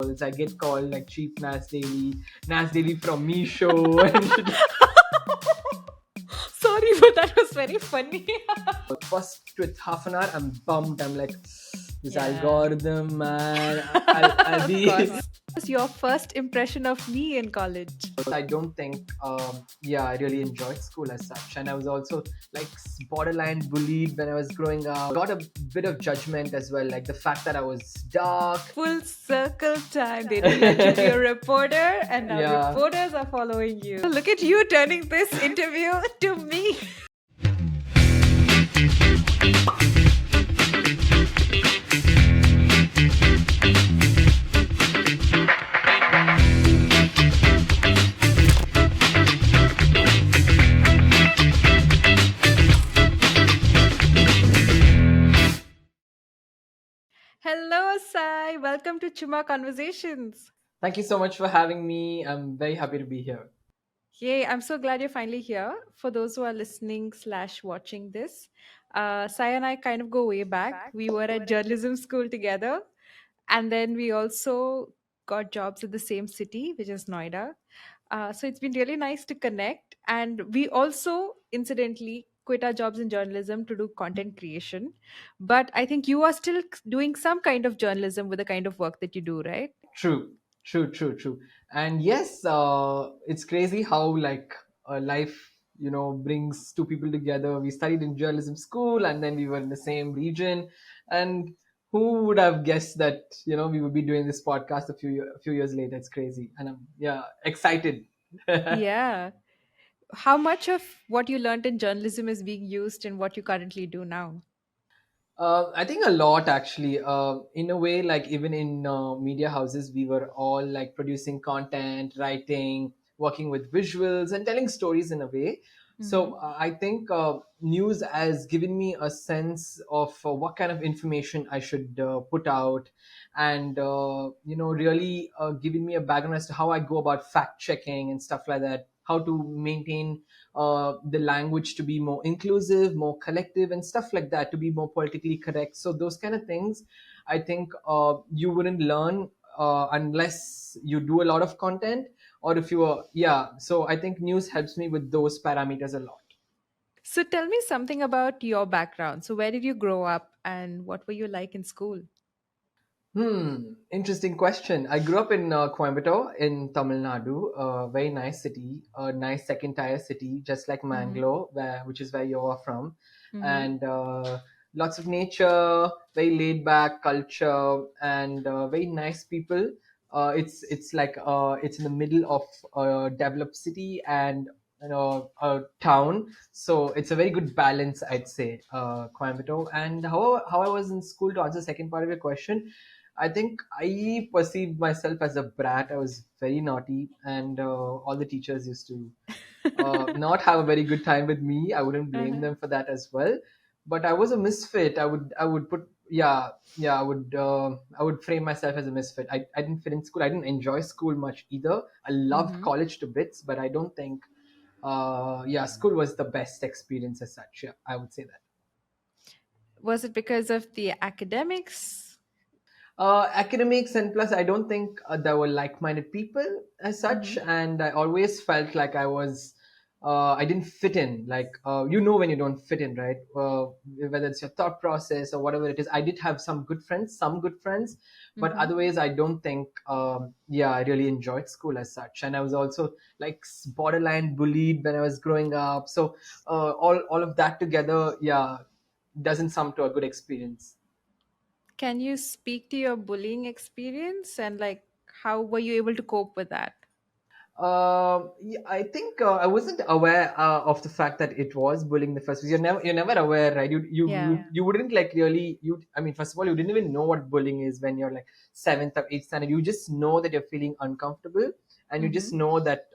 I get called like cheap Nas Daily from Me Show, and Sorry, but that was very funny. first with half an hour, I'm bummed. I'm like, this Yeah. algorithm, man. I'll Of be. course. What was your first impression of me in college? I don't think, I really enjoyed school as such. And I was also like borderline bullied when I was growing up. Got a bit of judgment as well, like the fact that I was dark. Full circle time. They didn't let you be a reporter, and now Yeah. reporters are following you. Look at you turning this interview to me. Hello, Sai. Welcome to Chumma Conversations. Thank you so much for having me. I'm very happy to be here. Yay, I'm so glad you're finally here. For those who are listening slash watching this, Sai and I kind of go way back. We were at journalism school together, and then we also got jobs in the same city, which is Noida. So it's been really nice to connect. And we also, incidentally, quit our jobs in journalism to do content creation. But I think you are still doing some kind of journalism with the kind of work that you do, right? True, true. And yes, it's crazy how like life, brings two people together. We studied in journalism school, and then we were in the same region. And who would have guessed that we would be doing this podcast a few years later? It's crazy, and I'm excited. Yeah. How much of what you learned in journalism is being used in what you currently do now? I think a lot actually. In a way, like even in media houses, we were all like producing content, writing, working with visuals, and telling stories in a way. So Hmm. I think news has given me a sense of what kind of information I should put out, and really giving me a background as to how I go about fact checking and stuff like that. How to maintain the language to be more inclusive, more collective, and stuff like that, to be more politically correct. So those kind of things, I think you wouldn't learn unless you do a lot of content, or if you are, yeah. So I think news helps me with those parameters a lot. So tell me something about your background. So where did you grow up and what were you like in school? Interesting question. I grew up in Coimbatore in Tamil Nadu, a very nice city, a nice second tier city, just like Mm-hmm. Mangalore, which is where you are from. Mm-hmm. And lots of nature, very laid back culture, and very nice people. It's like it's in the middle of a developed city and a town, so it's a very good balance, I'd say, Coimbatore. And how I was in school, to answer the second part of your question, I think I perceived myself as a brat. I was very naughty, and all the teachers used to not have a very good time with me. I wouldn't blame Uh-huh. them for that as well. But I was a misfit. I would put yeah I would frame myself as a misfit. I didn't fit in school. I didn't enjoy school much either. I loved Mm-hmm. college to bits, but I don't think school was the best experience as such. Yeah, I would say that. Was it because of the academics? Academics, and plus I don't think there were like-minded people as Mm-hmm. such, and I always felt like I didn't fit in, like when you don't fit in, right? Whether it's your thought process or whatever it is. I did have some good friends, but Mm-hmm. otherwise I don't think I really enjoyed school as such. And I was also like borderline bullied when I was growing up, so all of that together, doesn't sum to a good experience. Can you speak to your bullying experience and like how were you able to cope with that? Yeah, I think I wasn't aware of the fact that it was bullying in the first place. You're never aware, right? Yeah. You wouldn't like really you. I mean, first of all, you didn't even know what bullying is when you're like seventh or eighth standard. You just know that you're feeling uncomfortable, and you Mm-hmm. just know that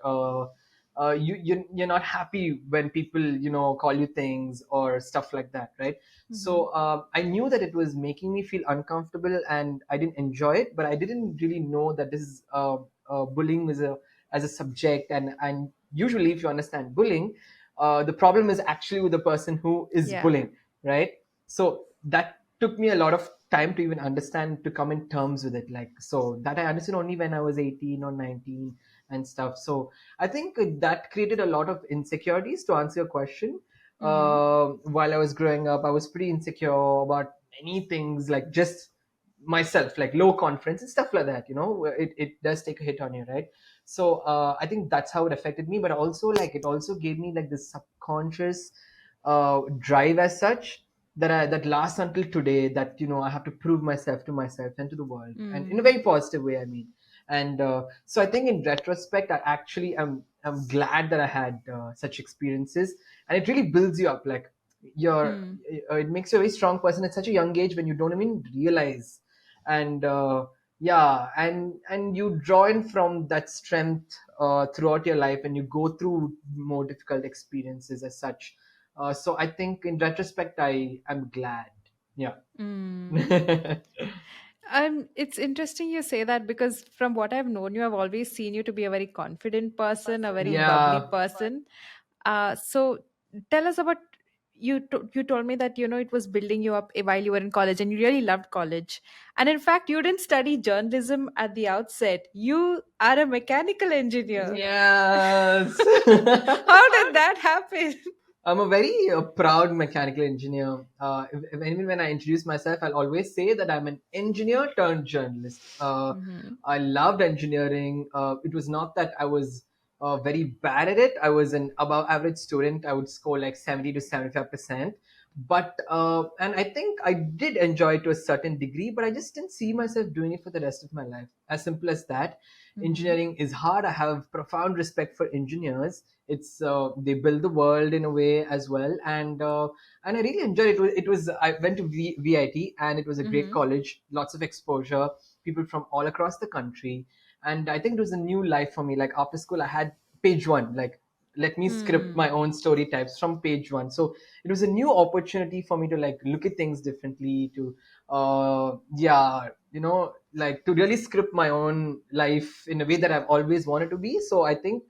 you're not happy when people call you things or stuff like that, right? Mm-hmm. So I knew that it was making me feel uncomfortable, and I didn't enjoy it, but I didn't really know that this is bullying was a as a subject. And usually if you understand bullying, the problem is actually with the person who is Yeah. bullying, right? So that took me a lot of time to even understand, to come in terms with it. Like, so that I understood only when I was 18 or 19 and stuff. So I think that created a lot of insecurities, to answer your question. Mm-hmm. While I was growing up, I was pretty insecure about many things, like just myself, like low confidence and stuff like that, where it does take a hit on you, right? So I think that's how it affected me. But also, like, it also gave me like this subconscious drive as such, that lasts until today, that I have to prove myself to myself and to the world, and in a Mm. very positive way, I mean. And so I think in retrospect, I actually am glad that I had such experiences, and it really builds you up. Like, you're Mm. it makes you a very strong person at such a young age, when you don't even realize. And yeah, and you draw in from that strength throughout your life, and you go through more difficult experiences as such. So I think in retrospect, I am glad. Yeah. Mm. It's interesting you say that because from what I've known you, I've always seen you to be a very confident person, a very bubbly Yeah. person. So tell us about you told me that it was building you up while you were in college, and you really loved college. And in fact, you didn't study journalism at the outset. You are a mechanical engineer. Yes. How did that happen? I'm a very proud mechanical engineer. Even when I introduce myself, I'll always say that I'm an engineer turned journalist. Mm-hmm. I loved engineering. It was not that I was very bad at it. I was an above average student. I would score like 70 to 75%. But and I think I did enjoy it to a certain degree, but I just didn't see myself doing it for the rest of my life. As simple as that. Mm-hmm. Engineering is hard. I have profound respect for engineers. It's they build the world in a way as well, and I really enjoyed it. It was I went to VIT, and it was a great Mm-hmm. college, lots of exposure, people from all across the country, and I think it was a new life for me. Like, after school, I had page one, like, let me script my Hmm. own story types from page one. So it was a new opportunity for me to, like, look at things differently, to yeah, like, to really script my own life in a way that I've always wanted to be. So I think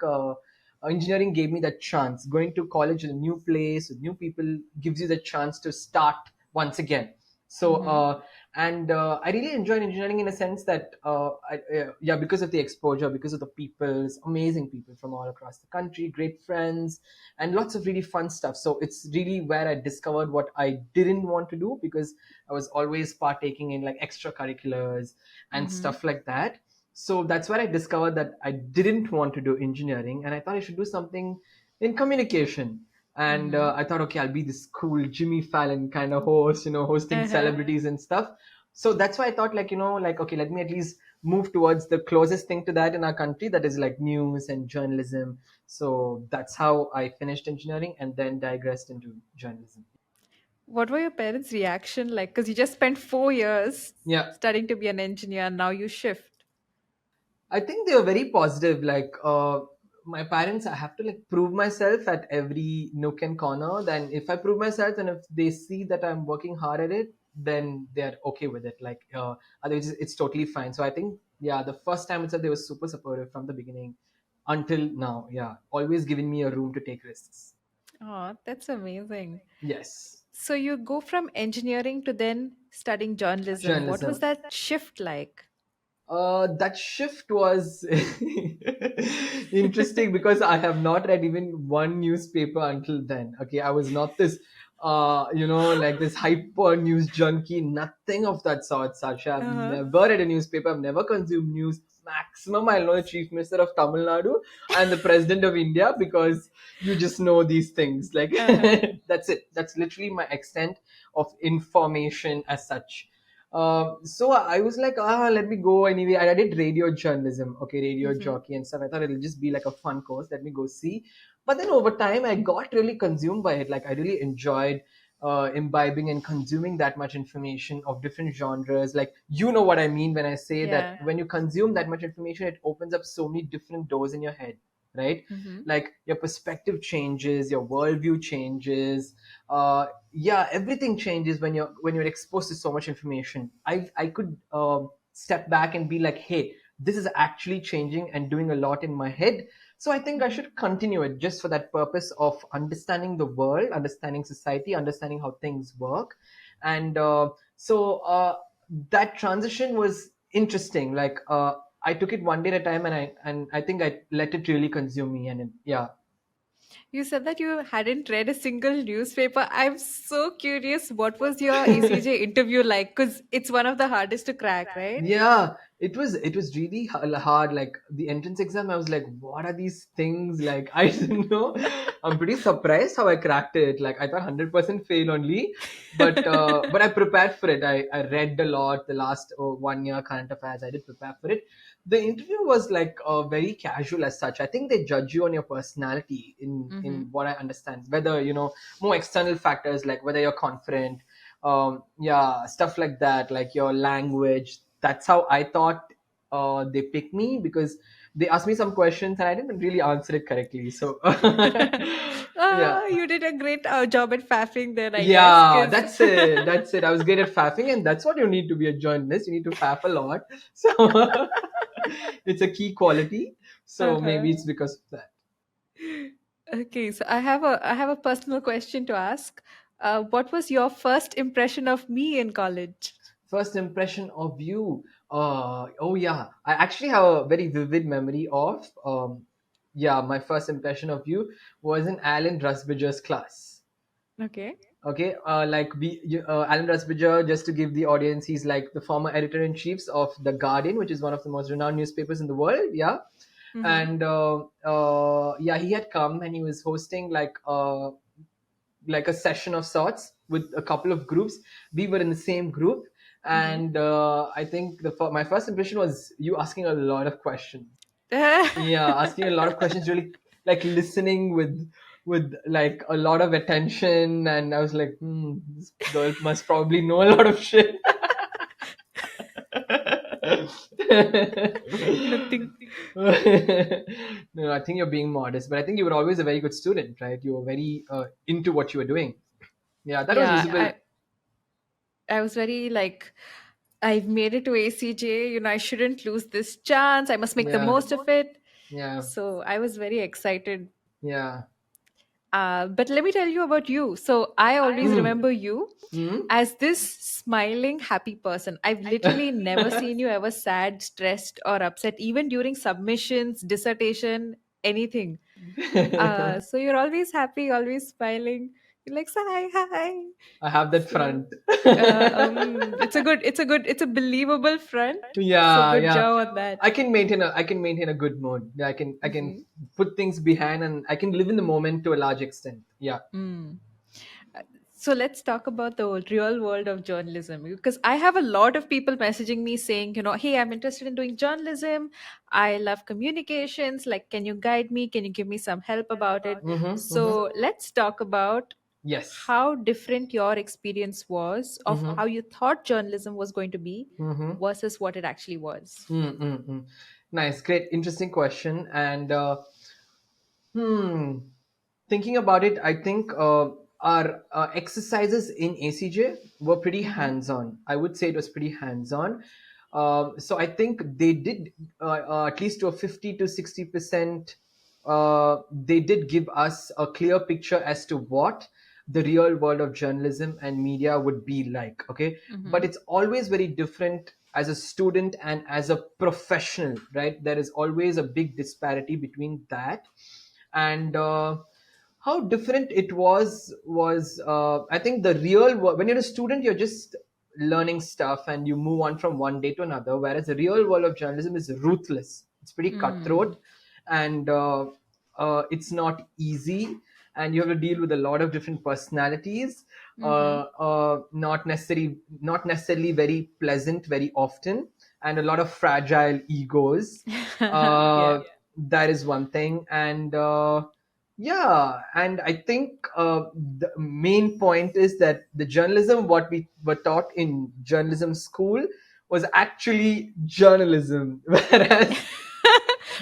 engineering gave me that chance. Going to college in a new place with new people gives you the chance to start once again. So Mm-hmm. and I really enjoyed engineering in a sense that yeah, because of the exposure, because of the people's amazing people from all across the country, great friends, and lots of really fun stuff. So it's really where I discovered what I didn't want to do, because I was always partaking in, like, extracurriculars and Mm-hmm. stuff like that. So that's where I discovered that I didn't want to do engineering, and I thought I should do something in communication. And Mm-hmm. I thought, okay, I'll be this cool Jimmy Fallon kind of host, hosting Uh-huh. celebrities and stuff. So that's why I thought, like, like, okay, let me at least move towards the closest thing to that in our country, that is like news and journalism. So that's how I finished engineering and then digressed into journalism. What were your parents' reaction like? Because you just spent 4 years Yeah. studying to be an engineer, and now you shift. I think they were very positive. Like, my parents, I have to, like, prove myself at every nook and corner. Then if I prove myself, and if they see that I'm working hard at it, then they're okay with it. Like, otherwise it's totally fine. So I think, yeah, the first time itself, they were super supportive from the beginning until now. Yeah, always giving me a room to take risks. Oh, that's amazing. Yes. So you go from engineering to then studying journalism. What was Journalism. that shift like? That shift was interesting, because I have not read even one newspaper until then. Okay, I was not this, like this hyper news junkie. Nothing of that sort, Sasha. I've Uh-huh. never read a newspaper. I've never consumed news. Maximum, I'll know the Chief Minister of Tamil Nadu and the President of India, because you just know these things. Like, Uh-huh. that's it. That's literally my extent of information as such. So I was like, let me go anyway. And I did radio journalism, okay, radio Mm-hmm. jockey and stuff. I thought it'll just be like a fun course. Let me go see. But then over time, I got really consumed by it. Like, I really enjoyed imbibing and consuming that much information of different genres. Like, you know what I mean when I say that Yeah. when you consume that much information, it opens up so many different doors in your head, right? Mm-hmm. Like, your perspective changes, your worldview changes. Yeah, everything changes when you're exposed to so much information. I could step back and be like, hey, this is actually changing and doing a lot in my head. So I think I Mm-hmm. should continue it, just for that purpose of understanding the world, understanding society, understanding how things work. And that transition was interesting. Like I took it one day at a time, and I think I let it really consume me. And yeah. You said that you hadn't read a single newspaper. I'm so curious, what was your ACJ interview like? Because it's one of the hardest to crack, right? Yeah, it was really hard. Like the entrance exam, I was like, what are these things? Like I didn't know. I'm pretty surprised how I cracked it. Like I thought 100% fail only, but I prepared for it. I read a lot the last 1 year current affairs. I did prepare for it. The interview was like very casual as such. I think they judge you on your personality in Mm-hmm. what I understand. Whether more external factors like whether you're confident, yeah, stuff like that, like your language. That's how I thought they picked me, because they asked me some questions and I didn't really answer it correctly. So yeah. You did a great job at faffing then, I guess. Yeah, Because that's it. That's it. I was great at faffing, and that's what you need to be a journalist. You need to faff a lot. So it's a key quality. So maybe uh-huh. it's because of that. Okay, so I have a personal question to ask. What was your first impression of me in college? First impression of you. Oh yeah, I actually have a very vivid memory of yeah, my first impression of you was in Alan Rusbridger's class. Okay. Okay, Alan Rusbridger, just to give the audience, he's like the former editor-in-chiefs of The Guardian, which is one of the most renowned newspapers in the world. Yeah. Mm-hmm. And yeah, he had come and he was hosting like a session of sorts with a couple of groups. We were in the same group, Mm-hmm. and I think my first impression was you asking a lot of questions. Yeah, asking a lot of questions, really like listening with like a lot of attention, and I was like, this girl must probably know a lot of shit. Nothing. No, I think you're being modest, but I think you were always a very good student, right? You were very into what you were doing. Yeah, that was Yeah, visible. I was very like, I've made it to ACJ. I shouldn't lose this chance. I must make the Yeah, most of it. yeah, So I was very excited. yeah. But let me tell you about you. So I always remember you Mm. as this smiling, happy person. I've literally never seen you ever sad, stressed, or upset, even during submissions, dissertation, anything. So you're always happy, always smiling. You're like, hi, hi. I have that So front. it's a believable front. So Yeah, good yeah. job on that. I can maintain a good mood. Yeah, I can Hmm. put things behind, and I can live in the moment to a large extent. Yeah. Mm. Uh, So let's talk about the real world of journalism, because I have a lot of people messaging me saying, hey, I'm interested in doing journalism. I love communications. Like, can you guide me? Can you give me some help about it? Mm-hmm, mm-hmm. So let's talk about Yes. how different your experience was of Mm-hmm. how you thought journalism was going to be Mm-hmm. versus what it actually was. Mm-hmm. Nice, great, interesting question. And hmm, thinking about it, I think our exercises in ACJ were pretty Mm-hmm. hands-on. I would say it was pretty hands-on. So I think they did at least to a 50 to 60%. They did give us a clear picture as to what the real world of journalism and media would be like. Okay, but Mm-hmm. it's always very different as a student and as a professional, right? There is always a big disparity between that. And how different it was I think the when you're a student, you're just learning stuff and you move on from one day to another, whereas the real world of journalism is ruthless. It's pretty Mm. cutthroat, and it's not easy, and you have to deal with a lot of different personalities, Mm-hmm. not necessarily very pleasant very often, and a lot of fragile egos. Yeah. uh, that is one thing. And yeah, and I think the main point is that the journalism what we were taught in journalism school was actually journalism, whereas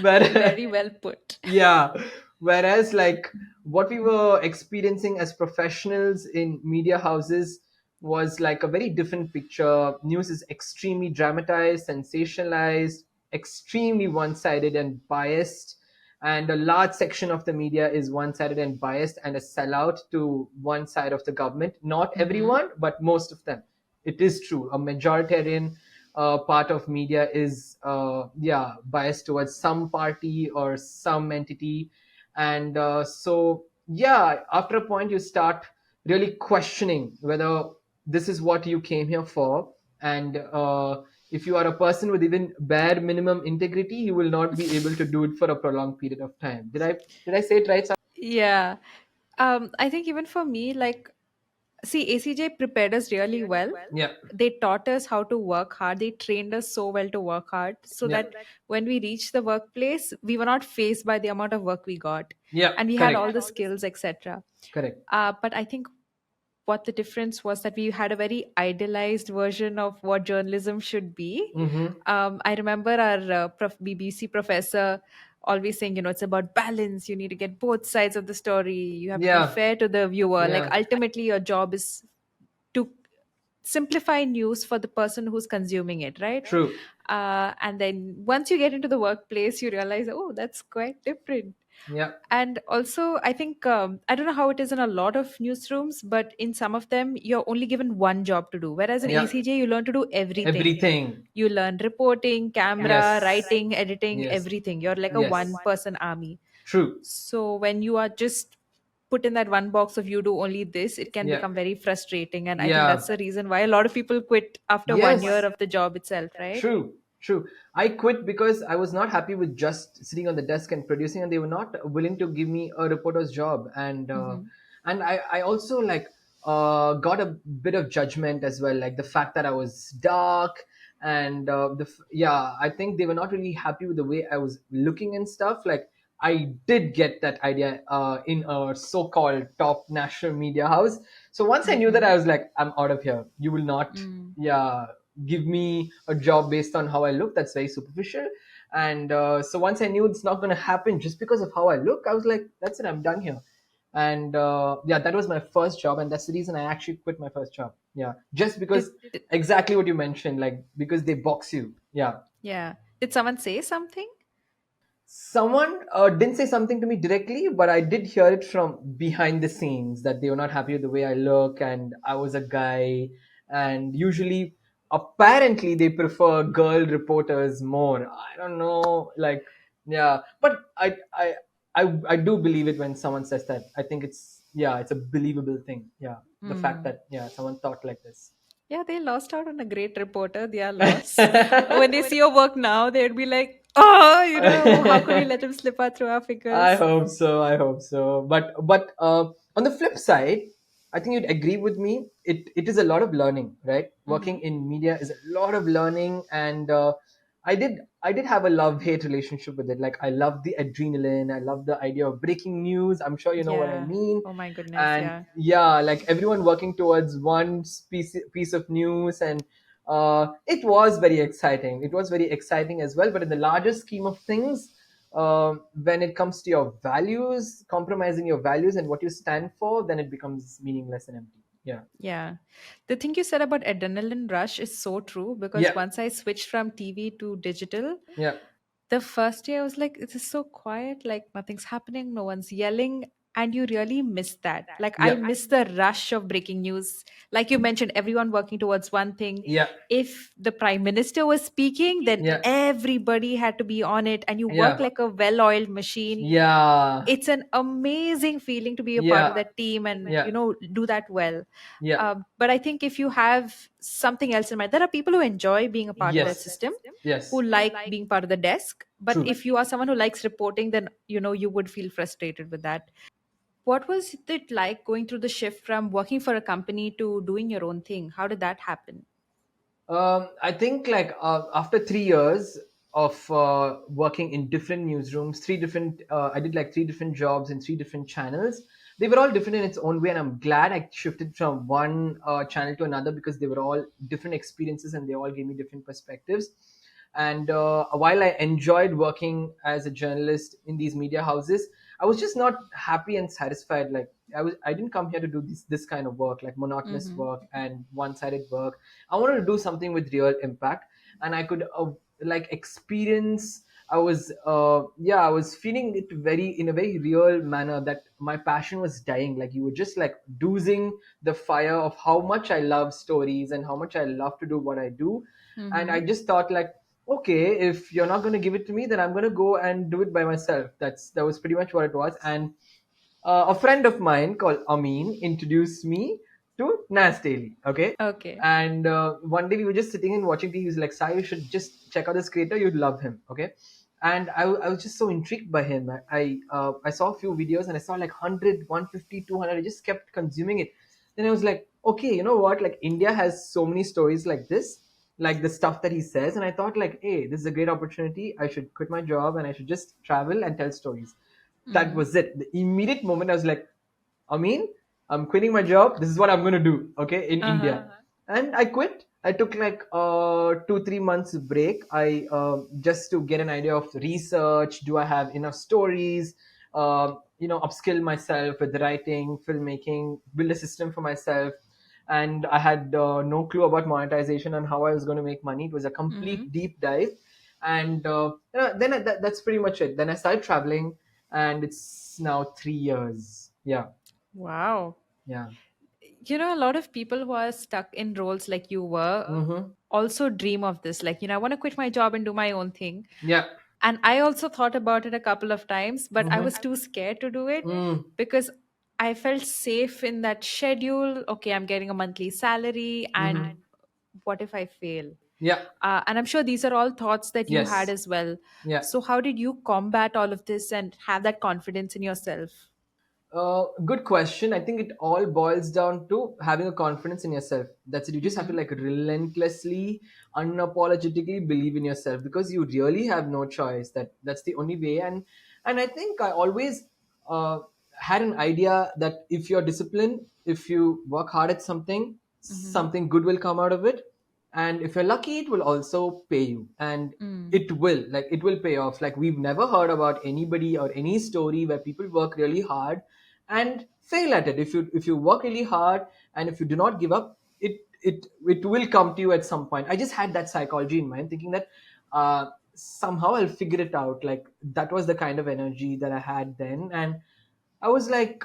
Very well put. yeah, whereas like what we were experiencing as professionals in media houses was like a very different picture. News is extremely dramatized, sensationalized, extremely one-sided and biased. and a large section of the media is one-sided and biased and a sellout to one side of the government. Not Mm-hmm. everyone, but most of them. It is true. A majoritarian part of media is yeah, biased towards some party or some entity, and so yeah, after a point you start really questioning whether this is what you came here for, and if you are a person with even bare minimum integrity, you will not be able to do it for a prolonged period of time. Did I say it right? Yeah. I think even for me, like, see, ACJ prepared us really well. Yeah, They taught us how to work hard. They trained us so well to work hard so yeah, that when we reached the workplace, we were not faced by the amount of work we got, yeah, and we had correct, all the skills, etc. correct. But I think what the difference was that we had a very idealized version of what journalism should be. Mm-hmm. I remember our BBC professor always saying, it's about balance. You need to get both sides of the story. You have to be Yeah, fair to the viewer. Like, yeah, ultimately, your job is to simplify news for the person who's consuming it, right? true. And then once you get into the workplace, you realize, oh, that's quite different. Yeah, And also, I think, I don't know how it is in a lot of newsrooms, but in some of them, you're only given one job to do. Whereas in yeah, ACJ, you learn to do everything. everything. You learn reporting, camera, Yes, writing, editing, yes, everything. You're like a yes, one person army. true. So when you are just put in that one box of you do only this, it can Yeah, become very frustrating. And I think yeah, that's the reason why a lot of people quit after 1 year yes. of the job itself, right? True, true. I quit because I was not happy with just sitting on the desk and producing, and they were not willing to give me a reporter's job. Hmm. And I also like got a bit of judgment as well, like the fact that I was dark, and yeah, I think they were not really happy with the way I was looking and stuff. Like I did get that idea in a so-called top national media house. So once I knew that, I Hmm. was like, I'm out of here. You will not, Mm. yeah, give me a job based on how I look. That's very superficial. And so once I knew it's not going to happen just because of how I look, I was like, that's it, I'm done here. And yeah, that was my first job, and that's the reason I actually quit my first job. Yeah, just because Did exactly what you mentioned, like because they box you. Yeah, yeah. Did someone say something? someone didn't say something to me directly, but I did hear it from behind the scenes that they were not happy with the way I look and I was a guy. And usually, apparently, they prefer girl reporters more. I don't know, like, yeah, but I do believe it when someone says that. I think it's, yeah, it's a believable thing. Yeah, the fact Mm. that, yeah, someone thought like this. Yeah, they lost out on a great reporter. Their loss. When they see your work now, they'd be like, oh, how could we let him slip out through our I fingers? hope so. I hope so. But on the flip side, I think you'd agree with me. It is a lot of learning, right? Hmm. Working in media is a lot of learning, and I did have a love hate relationship with it. Like I love the adrenaline. I love the idea of breaking news. I'm sure you know what I Yeah. mean. Oh my goodness. And Yeah. yeah, like everyone working towards one piece of news, and it was very exciting. It was very exciting as well. But in the larger scheme of things, when it comes to your values, compromising your values and what you stand for, then it becomes meaningless and empty. Yeah, Yeah. The thing you said about adrenaline rush is so true because yeah, once I switched from TV to digital, yeah, the first day I was like, it is so quiet, like nothing's happening, no one's yelling. And you really miss that. Like, I yeah, miss the rush of breaking news. Like you mentioned, everyone working towards one thing. yeah, If the prime minister was speaking, then yeah, everybody had to be on it, and you work yeah, like a well oiled machine. yeah, It's an amazing feeling to be a part of yeah, that team and, yeah, do that well. yeah. But I think if you have something else in mind, there are people who enjoy being a part of that Yes, system, who yes, like being part of the desk. But true. if you are someone who likes reporting, then you would feel frustrated with that. What was it like going through the shift from working for a company to doing your own thing? How did that happen? I think like after 3 years of working in different newsrooms, I did like three different jobs in three different channels. They were all different in its own way, and I'm glad I shifted from one channel to another because they were all different experiences and they all gave me different perspectives. And while I enjoyed working as a journalist in these media houses, I was just not happy and satisfied. Like I didn't come here to do this kind of work, like monotonous Mm-hmm. work and one-sided work. I wanted to do something with real impact, and I could like experience. I was I was feeling it very in a very real manner that my passion was dying. Like you were just like doozing the fire of how much I love stories and how much I love to do what I do. And I Mm-hmm. just thought like, okay, if you're not going to give it to me, then I'm going to go and do it by myself. That was pretty much what it was. And a friend of mine called Amin introduced me to Nas Daily. Okay. Okay. And one day we were just sitting and watching TV. He was like, Sai, you should just check out this creator. You'd love him. Okay. And I was just so intrigued by him. I saw a few videos and I saw like 100, 150, 200. I just kept consuming it. Then I was like, okay, you know what? Like India has so many stories like this, like the stuff that he says. And I thought like, hey, this is a great opportunity. I should quit my job and I should just travel and tell stories. That Mm. was it. The immediate moment I was like, I mean, I'm quitting my job. This is what I'm gonna do. Okay, in Uh-huh. India, and I quit. I took like 2 3 months break. I just to get an idea of research. Do I have enough stories? Upskill myself with writing, filmmaking, build a system for myself. And I had no clue about monetization and how I was going to make money. It was a Mm-hmm. complete deep dive, and that's pretty much it. Then I started traveling, and it's now 3 years. Yeah, Wow. yeah. A lot of people who are stuck in roles like you were Mm-hmm. also dream of this. Like, I want to quit my job and do my own thing. Yeah. And I also thought about it a couple of times, but I was Mm-hmm. too scared to do it Mm. because I felt safe in that schedule. Okay, I'm getting a monthly salary, and Mm-hmm. what if I fail? Yeah. And I'm sure these are all thoughts that you had Yes. as well. Yeah. So, how did you combat all of this and have that confidence in yourself? Good question. I think it all boils down to having a confidence in yourself. That's it. You just have to Mm-hmm. like relentlessly, unapologetically believe in yourself because you really have no choice. That's the only way. And I think I always uh, had an idea that if you're disciplined, if you work hard at something, Mm-hmm. something good will come out of it. And if you're lucky, it will also pay you. And Mm. it will pay off. Like we've never heard about anybody or any story where people work really hard and fail at it. If you work really hard and if you do not give up, it will come to you at some point. I just had that psychology in mind, thinking that somehow I'll figure it out. Like that was the kind of energy that I had then. And I was like,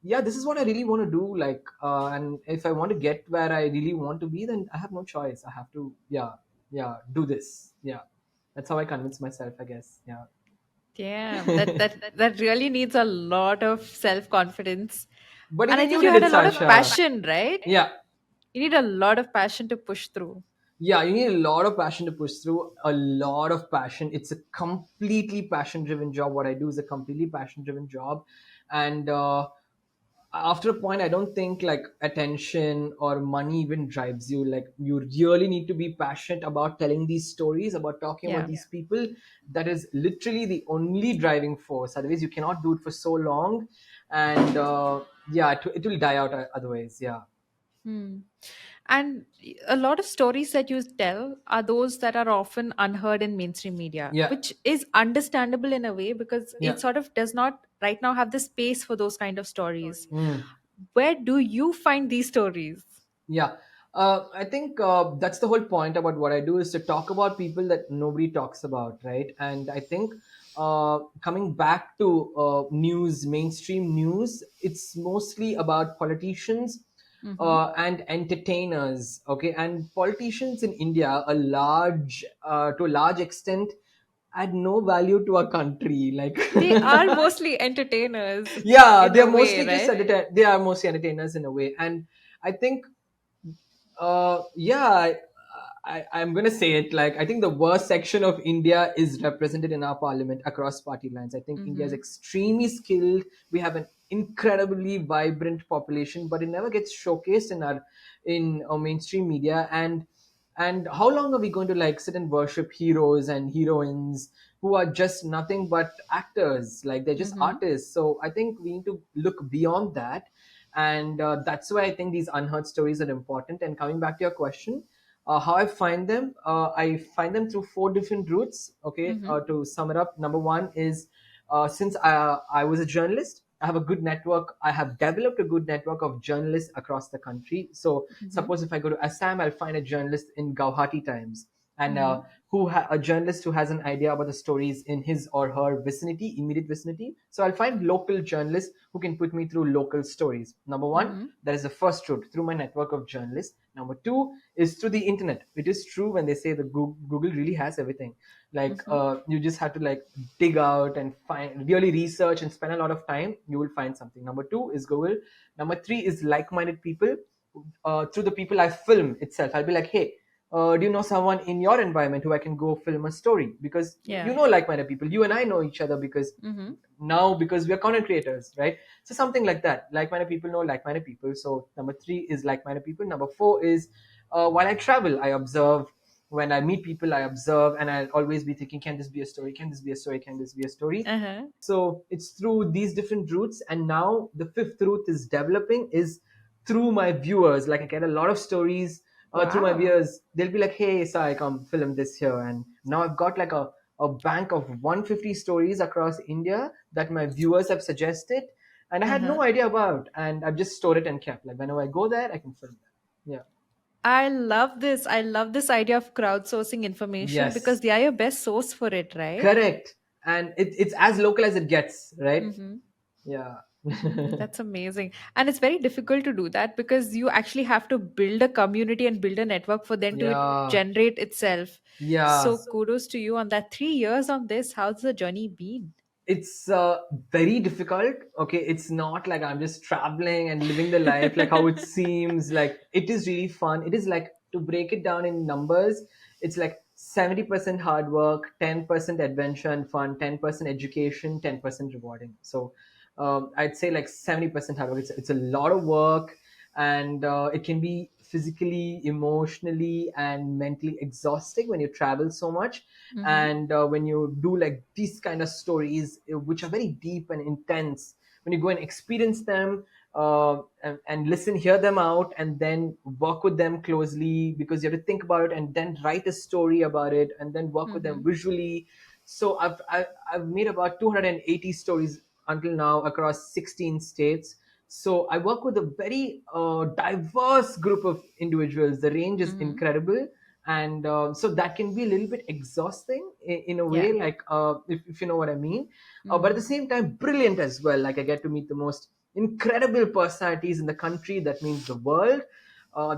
yeah, this is what I really want to do. Like, and if I want to get where I really want to be, then I have no choice. I have to, yeah, do this. Yeah, that's how I convince myself, I guess. Yeah. Damn, that really needs a lot of self-confidence. But And I even think you you did had it, a lot of Sarsha. passion, right? Yeah. You need a lot of passion to push through. Yeah, you need a lot of passion to push through, a lot of passion. It's a completely passion driven job. What I do is a completely passion driven job. And after a point, I don't think like attention or money even drives you. Like you really need to be passionate about telling these stories, about talking about Yeah. these people. That is literally the only driving force. Otherwise, you cannot do it for so long. And yeah, it will die out otherwise. Yeah. Hmm. And a lot of stories that you tell are those that are often unheard in mainstream media, Yeah. which is understandable in a way because Yeah. it sort of does not right now have the space for those kind of stories. Mm. Where do you find these stories? Yeah, I think that's the whole point about what I do is to talk about people that nobody talks about, right? And I think coming back to news, mainstream news, it's mostly about politicians Mm-hmm. and entertainers, okay? And politicians in India, to a large extent, add no value to our country, like. They are mostly entertainers Yeah, in they a are way, mostly just right? they are mostly entertainers in a way. And I think yeah, I'm gonna say it. Like, I think the worst section of India is represented in our parliament across party lines. I think India is Mm-hmm. extremely skilled. We have an incredibly vibrant population, but it never gets showcased in our mainstream media. And how long are we going to like sit and worship heroes and heroines who are just nothing but actors? Like they're just Mm-hmm. artists. So I think we need to look beyond that, and that's why I think these unheard stories are important. And coming back to your question, how I find them through four different routes. Okay, Mm-hmm. to sum it up, number one is since I was a journalist, I have a good network. I have developed a good network of journalists across the country. So Mm-hmm. suppose if I go to Assam, I'll find a journalist in Guwahati Times, and Mm-hmm. a journalist who has an idea about the stories in his or her vicinity, immediate vicinity. So I'll find local journalists who can put me through local stories. Number one, Mm-hmm. that is the first route, through my network of journalists. Number two is through the internet. It is true when they say that Google really has everything. Like Mm-hmm. you just have to like dig out and find, really research and spend a lot of time. You will find something. Number two is Google. Number three is like-minded people. Through the people I film itself, I'll be like, hey, do you know someone in your environment who I can go film a story? Because Yeah. you know like-minded people. You and I know each other because Mm-hmm. now, because we are content creators, right? So something like that. Like-minded people know like-minded people. So number three is like-minded people. Number four is while I travel, I observe. When I meet people, I observe, and I'll always be thinking, can this be a story? Can this be a story? Can this be a story? Uh-huh. So it's through these different routes, and now the fifth route is developing, is through my viewers. Like I get a lot of stories through my Wow. viewers. They'll be like, hey Sai, come film this here. And now I've got like a bank of 150 stories across India that my viewers have suggested, and I had Uh-huh. no idea about, and I've just stored it and kept. Like whenever I go there, I can film that. Yeah. I love this. I love this idea of crowdsourcing information because Yes, they are your best source for it, right? correct. And it's as local as it gets, right? Mm-hmm. Yeah. That's amazing. And it's very difficult to do that because you actually have to build a community and build a network for them to Yeah. generate itself. Yeah. So kudos to you on that. 3 years on this. How's the journey been? It's very difficult. Okay, it's not like I'm just traveling and living the life like how it seems. Like it is really fun. It is like, to break it down in numbers, it's like 70% hard work, 10% adventure and fun, 10% education, 10% rewarding. So I'd say like 70% hard work. It's a lot of work, and it can be physically, emotionally, and mentally exhausting when you travel so much. Mm-hmm. And when you do like these kind of stories which are very deep and intense, when you go and experience them, and listen, hear them out, and then work with them closely, because you have to think about it and then write a story about it and then work with them Mm-hmm. visually. So I've made about 280 stories until now across 16 states. So I work with a very diverse group of individuals. The range is Mm-hmm. incredible, and so that can be a little bit exhausting in a way, Yeah. like if you know what I mean. But at Mm-hmm. the same time, brilliant as well. Like I get to meet the most incredible personalities in the country, that means the world.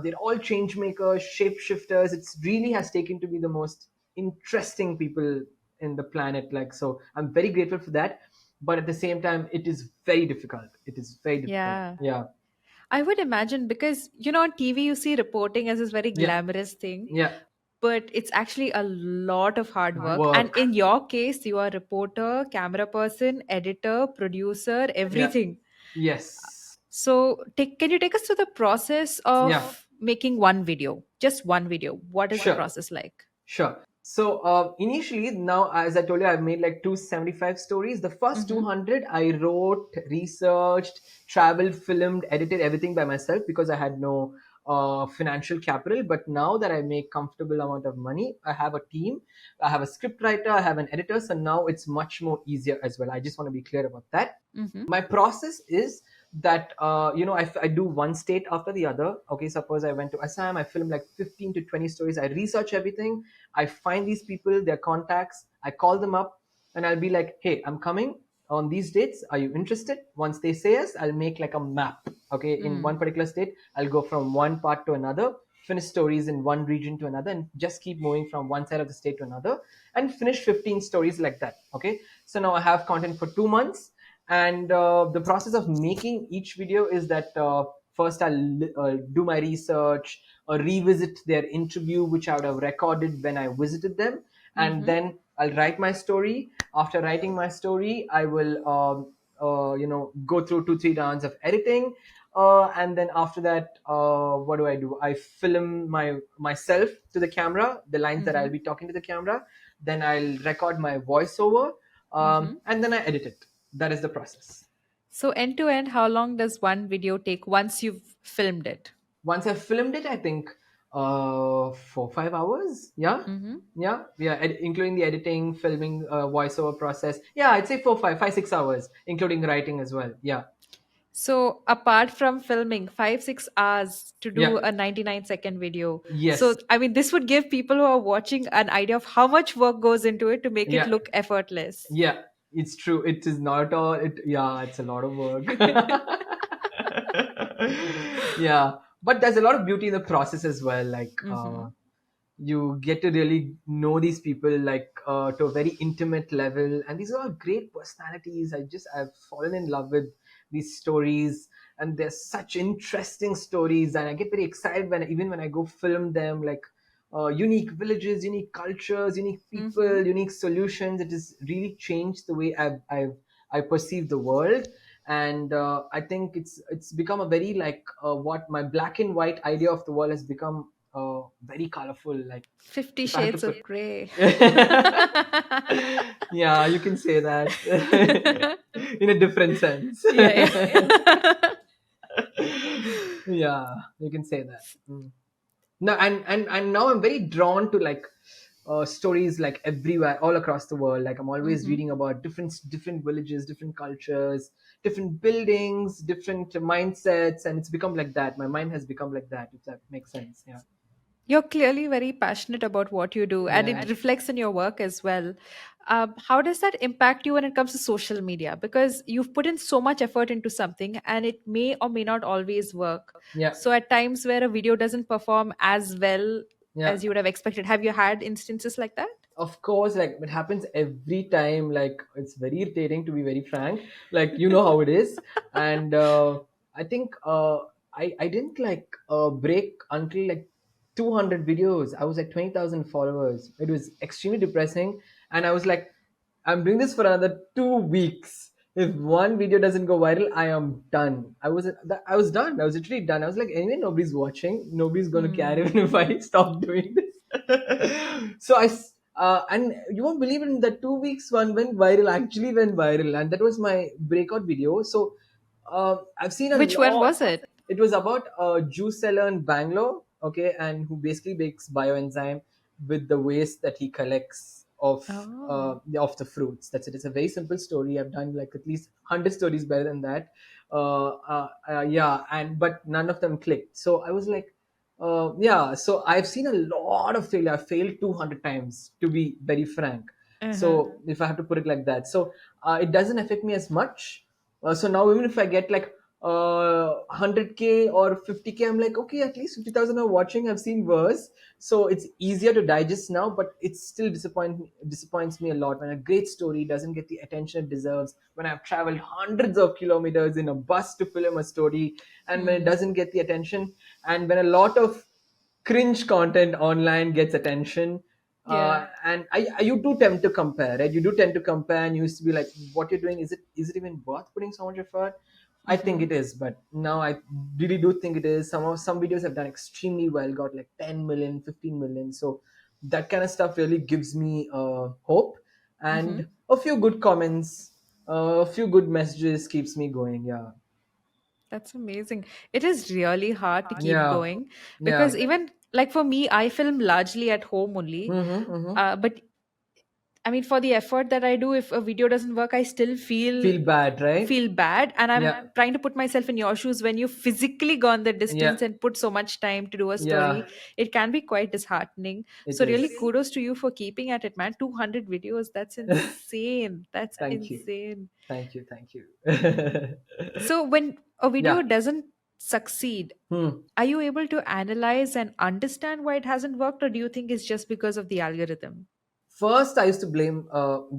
They're all change makers, shapeshifters. It's really has taken to be the most interesting people in the planet. Like, so I'm very grateful for that. But at the same time, it is very difficult. It is very difficult. Yeah. Yeah. I would imagine because, on TV, you see reporting as this very Yeah. glamorous thing, Yeah. but it's actually a lot of hard work. And Work. in your case, you are reporter, camera person, editor, producer, Yeah. everything. Yes. So, can you take us through the process Yeah. of making one video? Just one video. What is the Sure. process like? Sure. So initially, now as I told you, I've made like 275 stories. The first Mm-hmm. 200, I wrote, researched, traveled, filmed, edited everything by myself because I had no financial capital. But now that I make comfortable amount of money, I have a team, I have a script writer, I have an editor. So now it's much more easier as well. I just want to be clear about that. Mm-hmm. My process is that I do one state after the other. Okay, suppose I went to Assam, I filmed like 15 to 20 stories, I research everything, I find these people, their contacts, I call them up, and I'll be like, hey, I'm coming on these dates, are you interested? Once they say yes, I'll make like a map. Okay, in one Mm. particular state, I'll go from one part to another, finish stories in one region to another, and just keep moving from one side of the state to another, and finish 15 stories like that. Okay, so now I have content for 2 months. And the process of making each video is that first I'll do my research, or revisit their interview which I would have recorded when I visited them, and Mm-hmm. then I'll write my story. After writing my story, I will go through 2 3 rounds of editing, and then after that, what do? I film myself to the camera, the lines that I'll Mm-hmm. be talking to the camera. Then I'll record my voiceover, Mm-hmm. and then I edit it. That is the process. So, end to end, how long does one video take once you've filmed it? Once I filmed it, I think 4 5 hours. Yeah, Mm-hmm. yeah, including the editing, filming, voiceover process. Yeah, I'd say 4 5 5 6 hours, including writing as well. Yeah. So apart from filming 5 6 hours to do Yeah. a 99-second video, Yes. so I mean this would give people who are watching an idea of how much work goes into it to make it Yeah. look effortless. Yeah, it's true. It is not all. Yeah, it's a lot of work. Yeah, but there's a lot of beauty in the process as well. Like, Mm-hmm. you get to really know these people, like, to a very intimate level, and these are all great personalities. I've fallen in love with these stories, and they're such interesting stories, and I get very excited when, even when I go film them, like, unique villages, unique cultures, unique Mm-hmm. people, unique solutions. It has really changed the way I perceive the world. And I think it's become a very, like, what my black and white idea of the world has become, very colorful. Like, 50 if I have to Shades put, of Grey. yeah, you can say that in a different sense. Yeah, yeah. Yeah, you can say that. Mm. No, and now I'm very drawn to, like, stories, like, everywhere, all across the world. Like, I'm always Mm-hmm. reading about different villages, different cultures, different buildings, different mindsets, and it's become like that. My mind has become like that, if that makes sense. Yeah. You're clearly very passionate about what you do, and Yeah. it reflects in your work as well. How does that impact you when it comes to social media? Because you've put in so much effort into something, and it may or may not always work. Yeah. So, at times where a video doesn't perform as well Yeah. as you would have expected, have you had instances like that? Of course, like, it happens every time. Like, it's very irritating, to be very frank. Like, you know how it is. And I think, I didn't, like, break until, like, 200 videos. I was like 20,000 followers. It was extremely depressing, and I was like, I'm doing this for another 2 weeks. If one video doesn't go viral, I am done. I was done. I was literally done. I was like, anyway, nobody's watching. Nobody's going to care Hmm. even if I stop doing this. So and you won't believe it, in the 2 weeks one went viral, actually went viral, and that was my breakout video. So I've seen a Which one lot. was it? It was about a juice seller in Bangalore, okay, and who basically makes bioenzyme with the waste that he collects Oh. of the fruits. That's it. It's a very simple story. I've done, like, at least 100 stories better than that. Yeah, and but none of them clicked. So I was like, yeah. So I've seen a lot of failure. I failed 200 times, to be very frank. Uh-huh. So if I have to put it like that, so it doesn't affect me as much. So now, even if I get, like, 100K or 50K, I'm like, okay, at least 50,000 are watching. I've seen worse, so it's easier to digest now. But it still disappoints me a lot when a great story doesn't get the attention it deserves. When I've traveled hundreds of kilometers in a bus to film a story, and when it Hmm. doesn't get the attention, and when a lot of cringe content online gets attention, Yeah. and you do tend to compare, right? You do tend to compare, and you used to be like, what you're doing, is it even worth putting so much effort? I think Mm-hmm. it is, but now I really do think it is. Some videos have done extremely well, got like 10 million, 15 million. So that kind of stuff really gives me hope, Mm-hmm. and a few good comments, a few good messages keeps me going. Yeah. That's amazing. It is really hard to keep Yeah. going Yeah. because even like for me, I film largely at home only. Mm-hmm, mm-hmm. But I mean, for the effort that I do, if a video doesn't work, I still Feel bad, right? feel bad, and I'm Yeah. trying to put myself in your shoes. When you've physically gone the Yeah. distance and put so much time to do a Yeah. story, it can be quite disheartening. It So is. really kudos to you for keeping at it, man. 200 videos, that's insane. That's Thank you. insane. Thank you. Thank you. So when a video Yeah. doesn't succeed, Hmm. are you able to analyze and understand why it hasn't worked, or do you think it's just because of the algorithm? First, I used to blame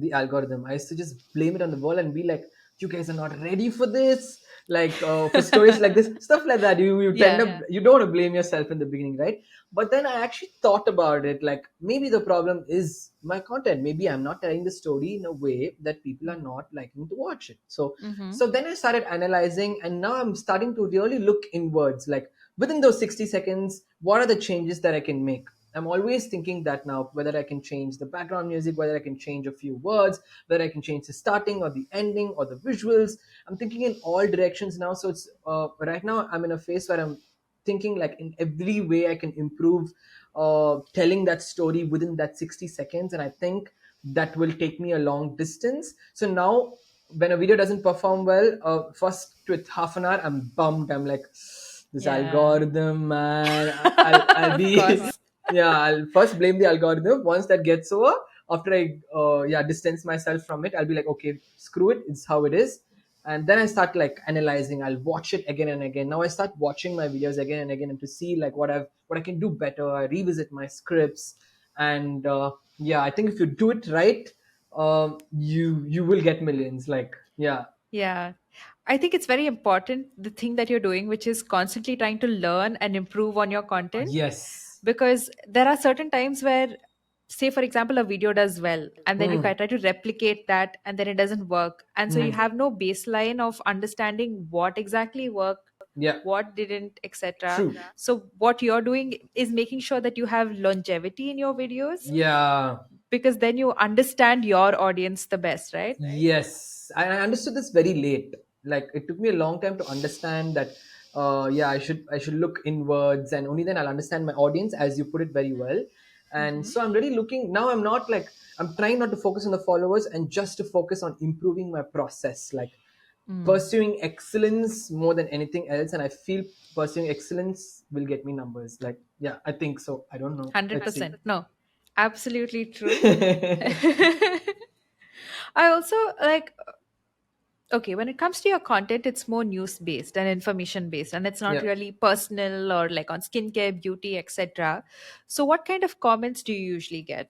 the algorithm. I used to just blame it on the wall and be like, "You guys are not ready for this." Like, for stories like this, stuff like that. You tend Yeah. to, you don't want to blame yourself in the beginning, right? But then I actually thought about it. Like, maybe the problem is my content. Maybe I'm not telling the story in a way that people are not liking to watch it. Mm-hmm. So then I started analyzing, and now I'm starting to really look inwards. Like, within those 60 seconds, what are the changes that I can make? I'm always thinking that now, whether I can change the background music, whether I can change a few words, whether I can change the starting or the ending or the visuals. I'm thinking in all directions now. So it's right now I'm in a phase where I'm thinking, like, in every way I can improve telling that story within that 60 seconds. And I think that will take me a long distance. So now when a video doesn't perform well, first with half an hour I'm bummed. I'm like, this Yeah. algorithm, man. I'll Of be course. yeah, I'll first blame the algorithm. Once that gets over, after I yeah, distance myself from it, I'll be like, okay, screw it, it's how it is. And then I start like analyzing. I'll watch it again and again. Now I start watching my videos again and again, and to see like what I can do better. I revisit my scripts. And yeah, I think if you do it right, you will get millions. Like, yeah. Yeah. I think it's very important the thing that you're doing, which is constantly trying to learn and improve on your content. Yes. Because there are certain times where, say, for example, a video does well, and then you Hmm. try to replicate that, and then it doesn't work. And so you Hmm. have no baseline of understanding what exactly worked, Yeah. what didn't, etc. True. So, what you're doing is making sure that you have longevity in your videos, Yeah. because then you understand your audience the best, right? Yes, I understood this very late. Like it took me a long time to understand that. Yeah, I should look inwards, and only then I'll understand my audience, as you put it very well. And Mm-hmm. so I'm really looking now. I'm not like I'm trying not to focus on the followers and just to focus on improving my process, like Mm. pursuing excellence more than anything else. And I feel pursuing excellence will get me numbers. Like, yeah, I think so. I don't know. Let's see. 100%. No, absolutely true. I also like, okay, when it comes to your content, it's more news based and information based, and it's not Yeah. really personal or like on skincare, beauty, etc. So, what kind of comments do you usually get?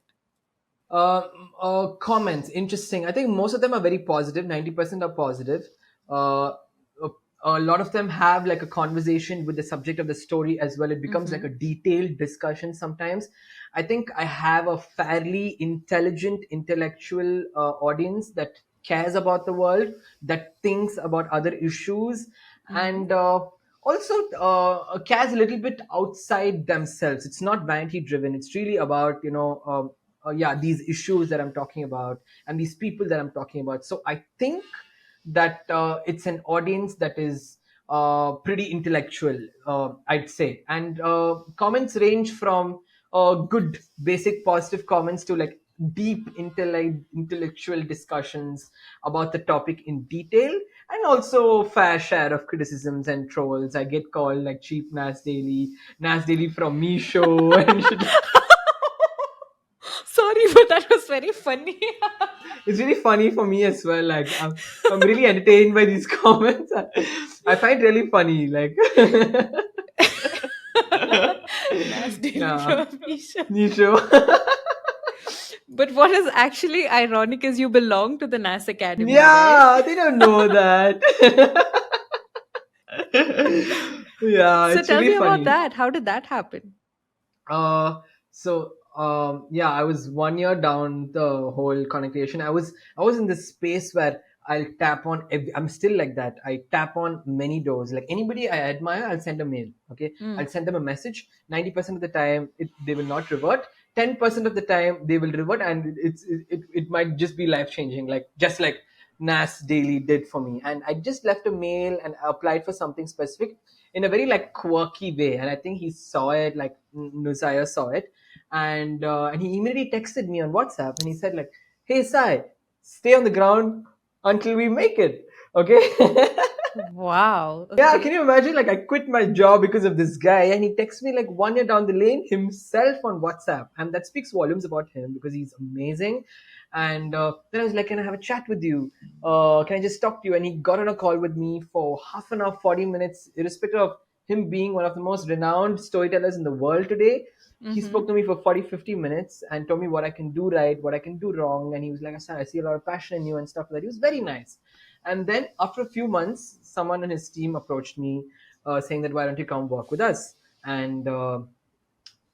Comments, interesting. I think most of them are very positive. 90% are positive. Uh, a, a lot of them have like a conversation with the subject of the story as well. It becomes like Mm-hmm. a detailed discussion sometimes. I think I have a fairly intelligent, intellectual audience that cares about the world, that thinks about other issues, Mm-hmm. and also cares a little bit outside themselves. It's not vanity driven. It's really about, yeah, these issues that I'm talking about and these people that I'm talking about. So I think that it's an audience that is pretty intellectual, I'd say. And comments range from good basic positive comments to like deep intellectual discussions about the topic in detail, and also fair share of criticisms and trolls. I get called like cheap Nas Daily from me show and shit. Sorry, but that was very funny. It's really funny for me as well. Like I'm really entertained by these comments. I find really funny. Like Nas daily yeah, from Isha. Nisho. But what is actually ironic is you belong to the NAS Academy, right? Yeah, they don't know that. Yeah, So it's tell me really about funny. that. How did that happen? Yeah, I was 1 year down the whole content creation. I was in this space where I'll tap on. I'm still like that. I tap on many doors. Like anybody I admire, I'll send a mail. Okay, I'll Mm. send them a message. 90% of the time, they will not revert. 10% of the time, they will revert, and it might just be life changing. Like just like Nas Daily did for me. And I just left a mail and applied for something specific in a very like quirky way. And I think he saw it, like Nuzaya saw it, and he immediately texted me on WhatsApp and he said like, "Hey Sai, stay on the ground until we make it." Okay. Wow. Yeah, can Okay. you imagine? Like, I quit my job because of this guy, and he texts me like 1 year down the lane himself on WhatsApp, and that speaks volumes about him because he's amazing. And then I was like, "Can I have a chat with you? Can I just talk to you?" And he got on a call with me for half an hour, 40 minutes, irrespective of him being one of the most renowned storytellers in the world today. He spoke Mm-hmm. to me for 40, 50 minutes and told me what I can do right, what I can do wrong. And he was like, "I see a lot of passion in you," and stuff like that. He was very nice. And then after a few months, someone on his team approached me saying that, "Why don't you come work with us?" And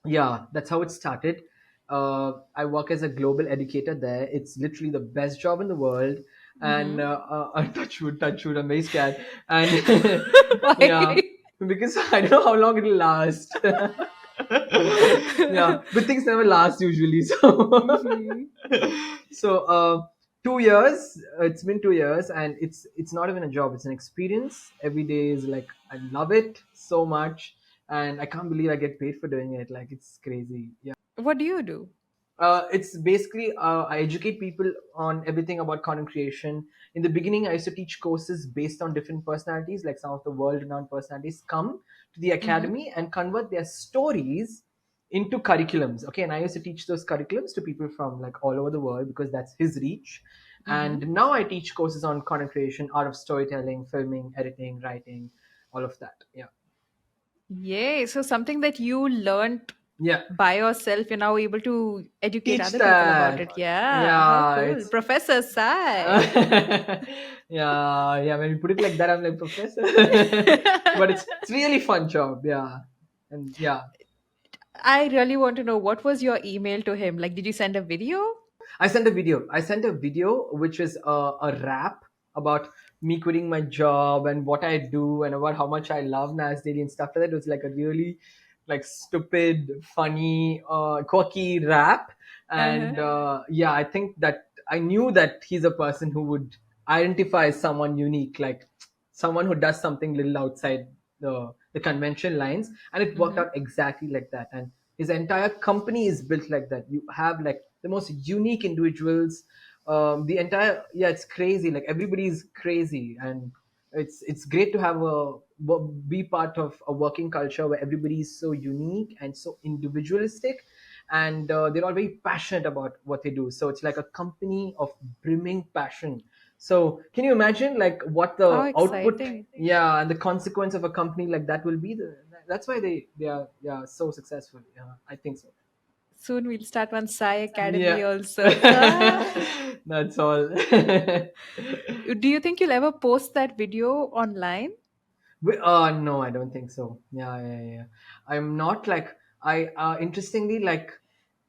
yeah, that's how it started. I work as a global educator there. It's literally the best job in the world. And Mm-hmm. touch wood, I'm very scared. And yeah, Why? because I don't know how long it'll last. Yeah, but things never last usually. So, Mm-hmm. so 2 years. It's been 2 years, and it's not even a job. It's an experience. Every day is like I love it so much, and I can't believe I get paid for doing it. Like it's crazy. Yeah. What do you do? It's basically I educate people on everything about content creation. In the beginning, I used to teach courses based on different personalities, like some of the world-renowned personalities come to the Mm-hmm. academy and convert their stories into curriculums. Okay, and I used to teach those curriculums to people from like all over the world because that's his reach. Mm-hmm. And now I teach courses on content creation, art of storytelling, filming, editing, writing, all of that. Yeah, Yay. So something that you learned yeah. by yourself, you're now able to educate Teach other people about that. it. Yeah. How Yeah, cool. it's Professor Sai. yeah, yeah. When you put it like that, I'm like professor, but it's really fun job. Yeah, and yeah, I really want to know what was your email to him? Like, did you send a video? I sent a video. I sent a video which is a rap about me quitting my job and what I do and about how much I love Nas Daily and stuff like that. It was like a really like stupid, funny, quirky rap. Uh-huh. And yeah, I think that I knew that he's a person who would identify as someone unique, like someone who does something little outside the convention lines, and it worked Mm-hmm. out exactly like that. And his entire company is built like that. You have like the most unique individuals. The entire, yeah, it's crazy. Like everybody is crazy, and it's great to have be part of a working culture where everybody is so unique and so individualistic, and they're all very passionate about what they do. So it's like a company of brimming passion. So can you imagine like what How the output, exciting. yeah, and the consequence of a company like that will be? That's why they are, yeah, so successful. Yeah, I think so. Soon we'll start one Sai Academy Yeah. also. Ah. That's all. Do you think you'll ever post that video online? No, I don't think so. Yeah, yeah, yeah. I'm not like I interestingly like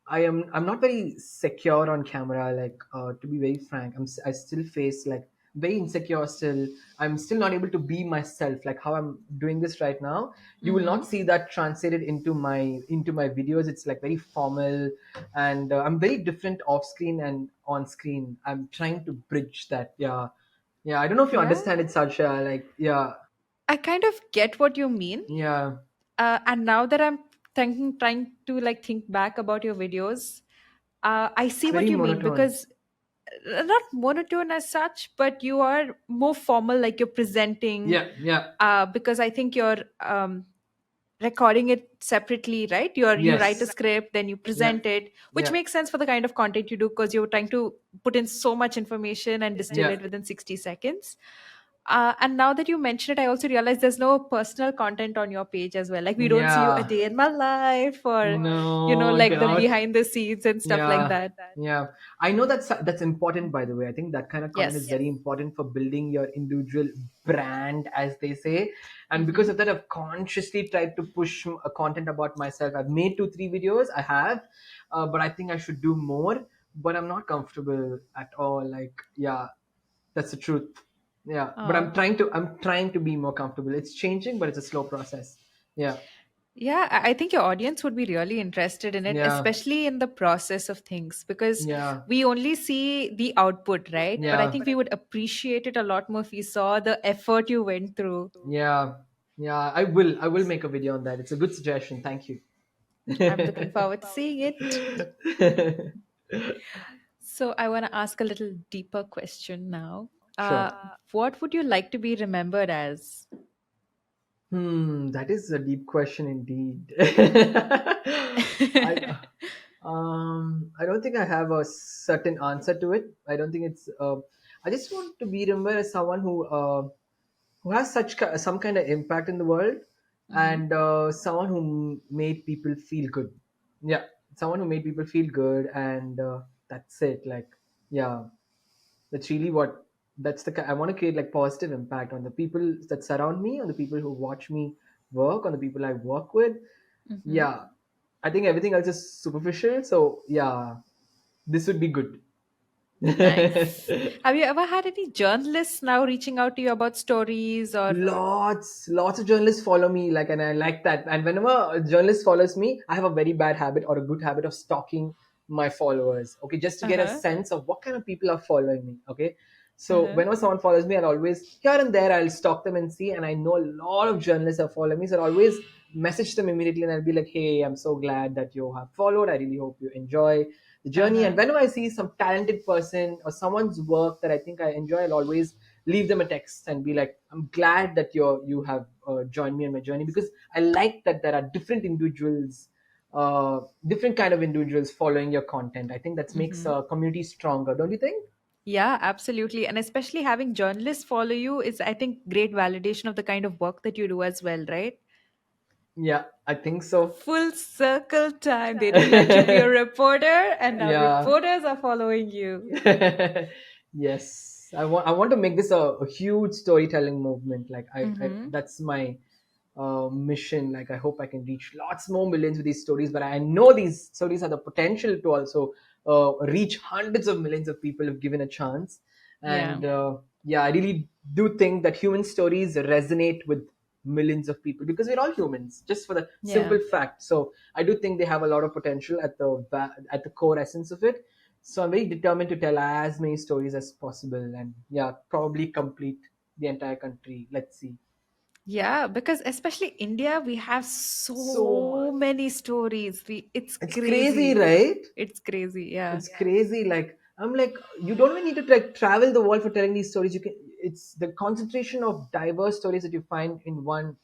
I'm not very secure on camera. Like to be very frank, I still face like very insecure still. I'm still not able to be myself. Like how I'm doing this right now, you will Mm-hmm. not see that translated into my videos. It's like very formal, and I'm very different off screen and on screen. I'm trying to bridge that. Yeah, yeah. I don't know if you Yeah. understand it, Satshya. Like yeah, I kind of get what you mean. yeah. And now that I'm trying to like think back about your videos, I It's see what very you mean monotone. because not monotone as such, but you are more formal, like you're presenting. Yeah, yeah, Because I think you're recording it separately, right? You write a yes, script, then you yeah, present it, which yeah, makes sense for the kind of content you do because you're trying to put in so much information and distill yeah, it within 60 seconds. And now that you mention it, I also realize there's no personal content on your page as well. Like we don't see you a yeah. day in my life or, No, like get the out. behind the scenes and stuff like Yeah, that. yeah. I know that's important, by the way. I think that kind of content is Yes. very important for building your individual brand, as they say. And because Mm-hmm. of that, I've consciously tried to push a content about myself. I've made 2 3 videos. I have, but I think I should do more. But I'm not comfortable at all. Like, yeah, that's the truth. Yeah, but Oh. I'm trying to be more comfortable. It's changing, but it's a slow process. Yeah, Yeah, I think your audience would be really interested in it, yeah, especially in the process of things, because yeah, we only see the output, right? But I yeah, think we would appreciate it a lot more if we saw the effort you went through. yeah, yeah. I will make a video on that. It's a good suggestion. Thank you. I'm looking forward to seeing it. So I want to ask a little deeper question now. Sure. What would you like to be remembered as? That is a deep question indeed. I I don't think I have a certain answer to it. I don't think it's. I just want to be remembered as someone who has some kind of impact in the world, Hmm. and someone who made people feel good. Yeah, someone who made people feel good, and that's it. Like, yeah, that's really what I want to create like positive impact on the people that surround me, on the people who watch me work, on the people I work with. Hmm. Yeah, I think everything else is superficial. So yeah, this would be good. Nice. Have you ever had any journalists now reaching out to you about stories or? Lots of journalists follow me, like, and I like that. And whenever a journalist follows me, I have a very bad habit or a good habit of stalking my followers, okay, just to Uh get a huh. sense of what kind of people are following me, okay. Uh So huh. whenever someone follows me, I'll always here and there I'll stalk them and see, and I know a lot of journalists are following me, so I'll always message them immediately, and I'll be like, hey, I'm so glad that you have followed, I really hope you enjoy the journey. And Uh-huh. whenever I see some talented person or someone's work that I think I enjoy, I'll always leave them a text and be like, I'm glad that you have joined me on my journey, because I like that there are different individuals, different kind of individuals following your content. I think that makes Mm-hmm. a community stronger, don't you think? Yeah, absolutely. And especially having journalists follow you is, I think, great validation of the kind of work that you do as well, right? Yeah, I think so. Full circle time. They didn't let you be a reporter, and now Yeah. reporters are following you. Yes, I want to make this a huge storytelling movement. Like I Mm-hmm. that's my mission. Like I hope I can reach lots more millions with these stories, but I know these stories have the potential to also reach hundreds of millions of people if given a chance. Yeah. And yeah, I really do think that human stories resonate with millions of people, because we're all humans, just for the Yeah. simple fact. So I do think they have a lot of potential at the core essence of it. So I'm very determined to tell as many stories as possible, and yeah, probably complete the entire country. Let's see. Yeah, because especially India, we have So so much. many stories. It's It's crazy, crazy. right? It's crazy. Yeah. It's crazy. Like I'm like, you don't even need to like travel the world for telling these stories. You can. It's the concentration of diverse stories that you find in one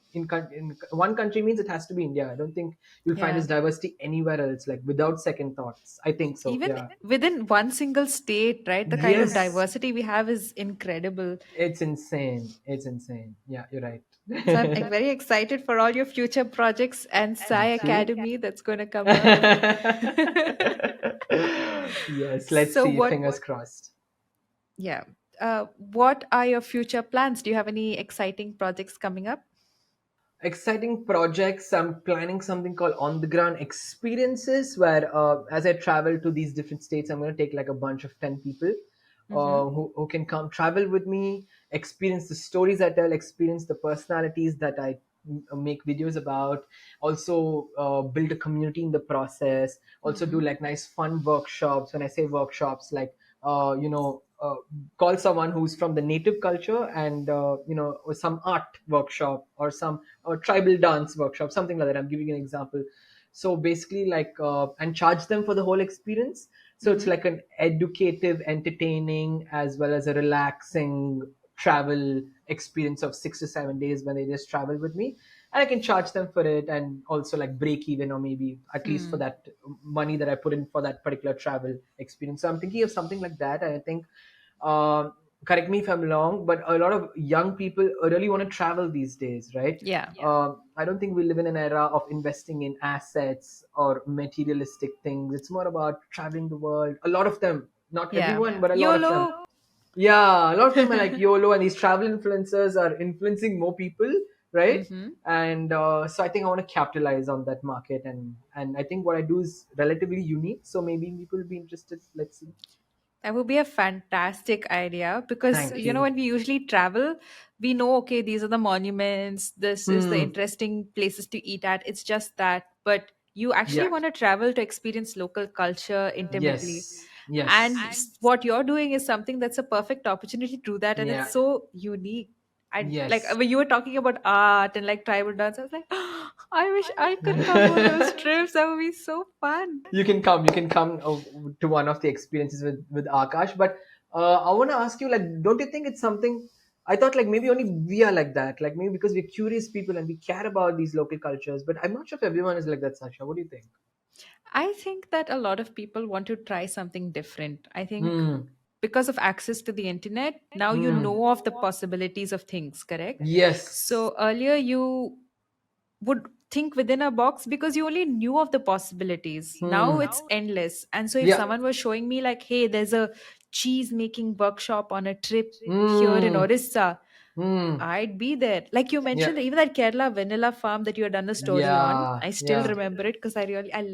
country means it has to be India. I don't think you'll find Yeah. this diversity anywhere else. Like without second thoughts. I think so. Even Yeah. within one single state, right? The kind of Yes. diversity we have is incredible. It's insane. It's insane. Yeah, you're So I'm right. very excited for all your future projects and Sai Thank you. Academy that's going to come up. Yes, let's So see. what, Fingers crossed. yeah. What are your future plans? Do you have any exciting projects coming up? Exciting projects. I'm planning something called on the ground experiences, where as I travel to these different states, I'm going to take like a bunch of 10 people Mm-hmm. who can come travel with me, experience the stories I tell, experience the personalities that I make videos about, also build a community in the process, also do Mm-hmm. like nice fun workshops. When I say workshops, like call someone who's from the native culture, and or some art workshop, or some tribal dance workshop, something like that. I'm giving an example. So basically, like and charge them for the whole experience. So it's Mm-hmm. like an educative, entertaining, as well as a relaxing travel experience of 6 to 7 days when they just travel with me. And I can charge them for it, and also like break even, or maybe at least for Hmm. that money that I put in for that particular travel experience. So I'm thinking of something like that. And I think, um, correct me if I'm wrong, but a lot of young people really want to travel these days, right? Yeah. I don't think we live in an era of investing in assets or materialistic things. It's more about traveling the world. A lot of them, not Yeah. everyone, but a lot of them. YOLO. Yeah, a lot of them are like YOLO, and these travel influencers are influencing more people, right? Mm-hmm. And so I think I want to capitalize on that market, and I think what I do is relatively unique. So maybe people will be interested. Let's see. That would be a fantastic idea because, Thank you. when we usually travel, we know, okay, these are the monuments, this is the Hmm. interesting places to eat at. It's just that. But you actually Yeah. want to travel to experience local culture intimately. Yes. Yes. And what you're doing is something that's a perfect opportunity to do that. And Yeah. it's so unique. I like Yes. when you were talking about art and like tribal dance, I was like, I wish I could come on those trips. That would be so fun. You can come. You can come to one of the experiences with Akash. But I want to ask you, like, don't you think it's something? I thought like maybe only we are like that. Like maybe because we're curious people and we care about these local cultures. But I'm not sure if everyone is like that, Sasha. What do you think? I think that a lot of people want to try something different. I think Hmm. because of access to the internet, now you Hmm. know of the possibilities of things, correct? Yes. So earlier you would think within a box because you only knew of the possibilities. Now Hmm. it's endless. And so if Yeah. someone was showing me, like, hey, there's a cheese making workshop on a trip here in Hmm. Orissa, Hmm. I'd be there. Like you Yeah. mentioned, even that Kerala vanilla farm that you had done a story on, Yeah. I still Yeah. remember it because I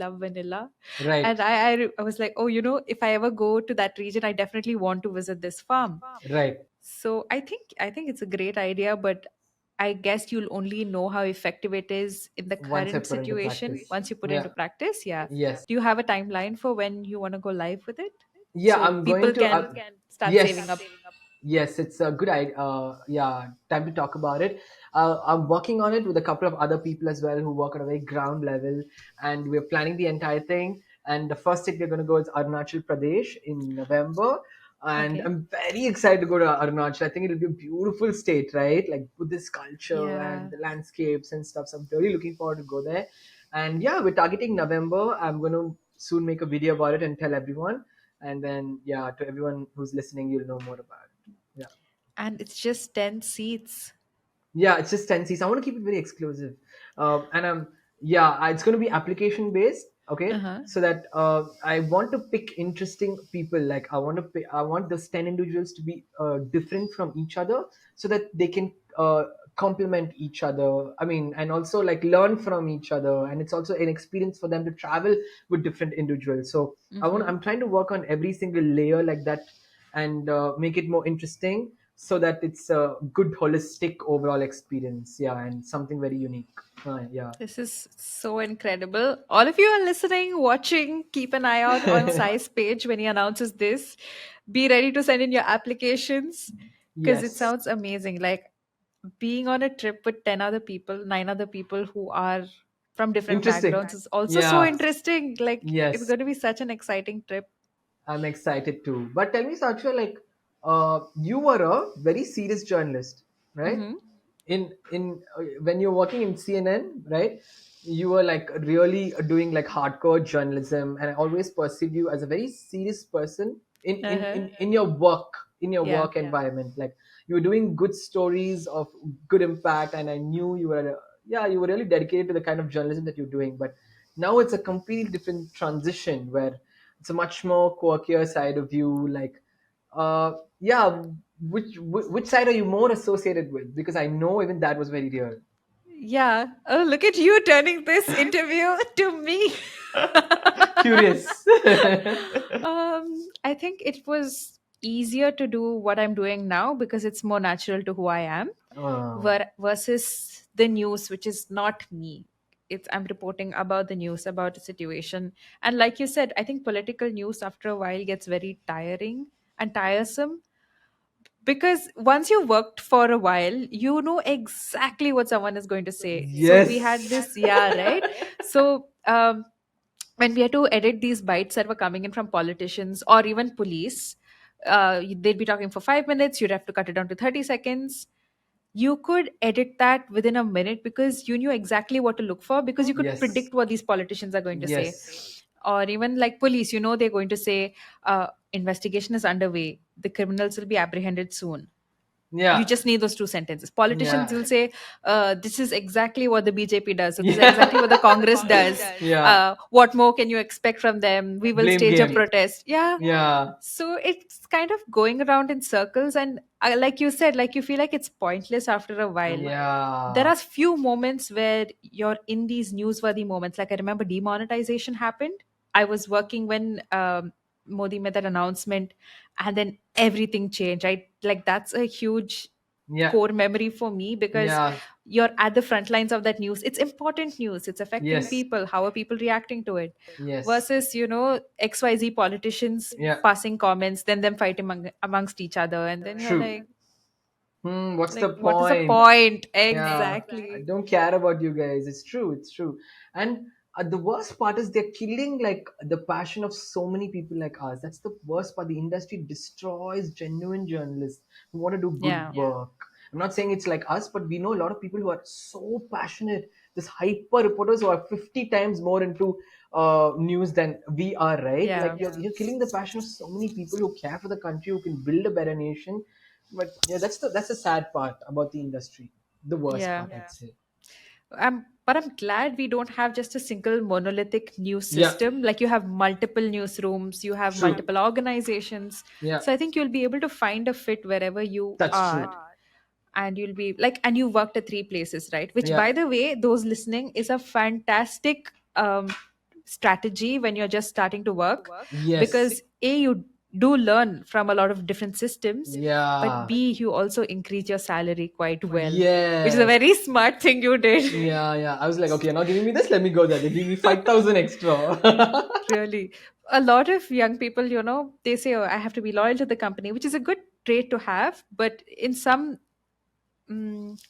love vanilla. Right. And I was like, oh, if I ever go to that region, I definitely want to visit this farm. Right. So I think it's a great idea, but I guess you'll only know how effective it is in the Once I current put into situation practice. once you put Yeah. into practice. Yeah. Yes. Do you have a timeline for when you want to go live with it? Yeah, So I'm going people to. can start saving Yes. up. Yes, it's a good idea. Yeah, time to talk about it. I'm working on it with a couple of other people as well who work at a very ground level, and we're planning the entire thing. And the first state we're going to go is Arunachal Pradesh in November. And Okay. I'm very excited to go to Arunachal. I think it'll be a beautiful state, right? Like Buddhist culture and Yeah. the landscapes and stuff. So I'm really looking forward to go there. And yeah, we're targeting November. I'm going to soon make a video about it and tell everyone. And then, yeah, to everyone who's listening, you'll know more about it. Yeah. And it's just 10 seats. Yeah, it's just 10 seats. I want to keep it very exclusive. And yeah, it's going to be application based. Okay. Uh-huh. So that I want to pick interesting people. Like I want those 10 individuals to be different from each other so that they can complement each other. I mean, and also like learn from each other. And it's also an experience for them to travel with different individuals. So Mm-hmm. I'm trying to work on every single layer like that and make it more interesting so that it's a good holistic overall experience, yeah, and something very unique. Yeah. This is so incredible. All of you are listening, watching, keep an eye out on Sai's page when he announces this. Be ready to send in your applications because it Yes. sounds amazing. Like being on a trip with 10 other people, 9 other people who are from different Interesting. backgrounds is also so Yeah. interesting. Like it's Yes. going to be such an exciting trip. I'm excited too. But tell me, Satya, like, you were a very serious journalist, right? Mm-hmm. In when you're working in CNN, right? You were like really doing like hardcore journalism, and I always perceived you as a very serious person Uh-huh. in your work, in your Yeah. work environment. Like you were doing good stories of good impact, and I knew you were, yeah, you were really dedicated to the kind of journalism that you're doing. But now it's a completely different transition where it's a much more quirkier side of you. Like, yeah, which side are you more associated with? Because I know even that was very real. Yeah. Oh, look at you turning this interview to me. Curious. I think it was easier to do what I'm doing now because it's more natural to who I am Oh, versus the news, which is not me. It's I'm reporting about the news, about the situation. And like you said, I think political news after a while gets very tiring and tiresome because once you worked for a while, you know exactly what someone is going to say. So we had yes. this, yeah, right? So when we had to edit these bites that were coming in from politicians or even police, they'd be talking for 5 minutes, you'd have to cut it down to 30 seconds. You could edit that within a minute because you knew exactly what to look for because you could Yes. predict what these politicians are going to say. Yes. Or even like police, you know, they're going to say, investigation is underway, the criminals will be apprehended soon. You Yeah. just need those two sentences. Politicians Yeah. will say, this is exactly what the BJP does, so this is exactly what the Yeah. Congress does. Yeah. What more can you expect from them? We will Blame stage a game. protest. Yeah. Yeah. So it's kind of going around in circles, and like you said, like you feel like it's pointless after a while. There Yeah. are few moments where you're in these newsworthy moments. Like I remember demonetization happened. I was working when Modi made that announcement, and then everything changed, right? Like that's a huge Yeah. core memory for me because Yeah. you're at the front lines of that news. It's important news, it's affecting Yes. people. How are people reacting to it? Yes. Versus, you know, XYZ politicians Yeah. passing comments, then them fighting amongst each other, and then you're True. What's the what is the point? point Yeah, I exactly? don't care about you guys. It's true. It's true. And the worst part is they're killing like the passion of so many people like us. That's the worst part. The industry destroys genuine journalists who want to do good Yeah. work. I'm not saying it's like us, but we know a lot of people who are so passionate. This hyper reporters who are 50 times more into news than we are, right? Like Yeah. you're killing the passion of so many people who care for the country, who can build a better nation. But yeah, that's the sad part about the industry, the worst Yeah. part, I'd say. But I'm glad we don't have just a single monolithic news Yeah. system. Like you have multiple newsrooms, you have True. multiple organizations. Yeah. So I think you'll be able to find a fit wherever you That's are. true. And you'll be like, and you worked at three places, right? Which, Yeah. by the way, those listening, is a fantastic strategy when you're just starting to work Yes. because A, you do learn from a lot of different systems, but Yeah. B, you also increase your salary quite well, which is a Yes. very smart thing you did. Yeah, yeah. I was like, okay, you're not giving me this, let me go there. They give me 5,000 extra. Really. A lot of young people, you know, they say, oh, I have to be loyal to the company, which is a good trait to have. But in some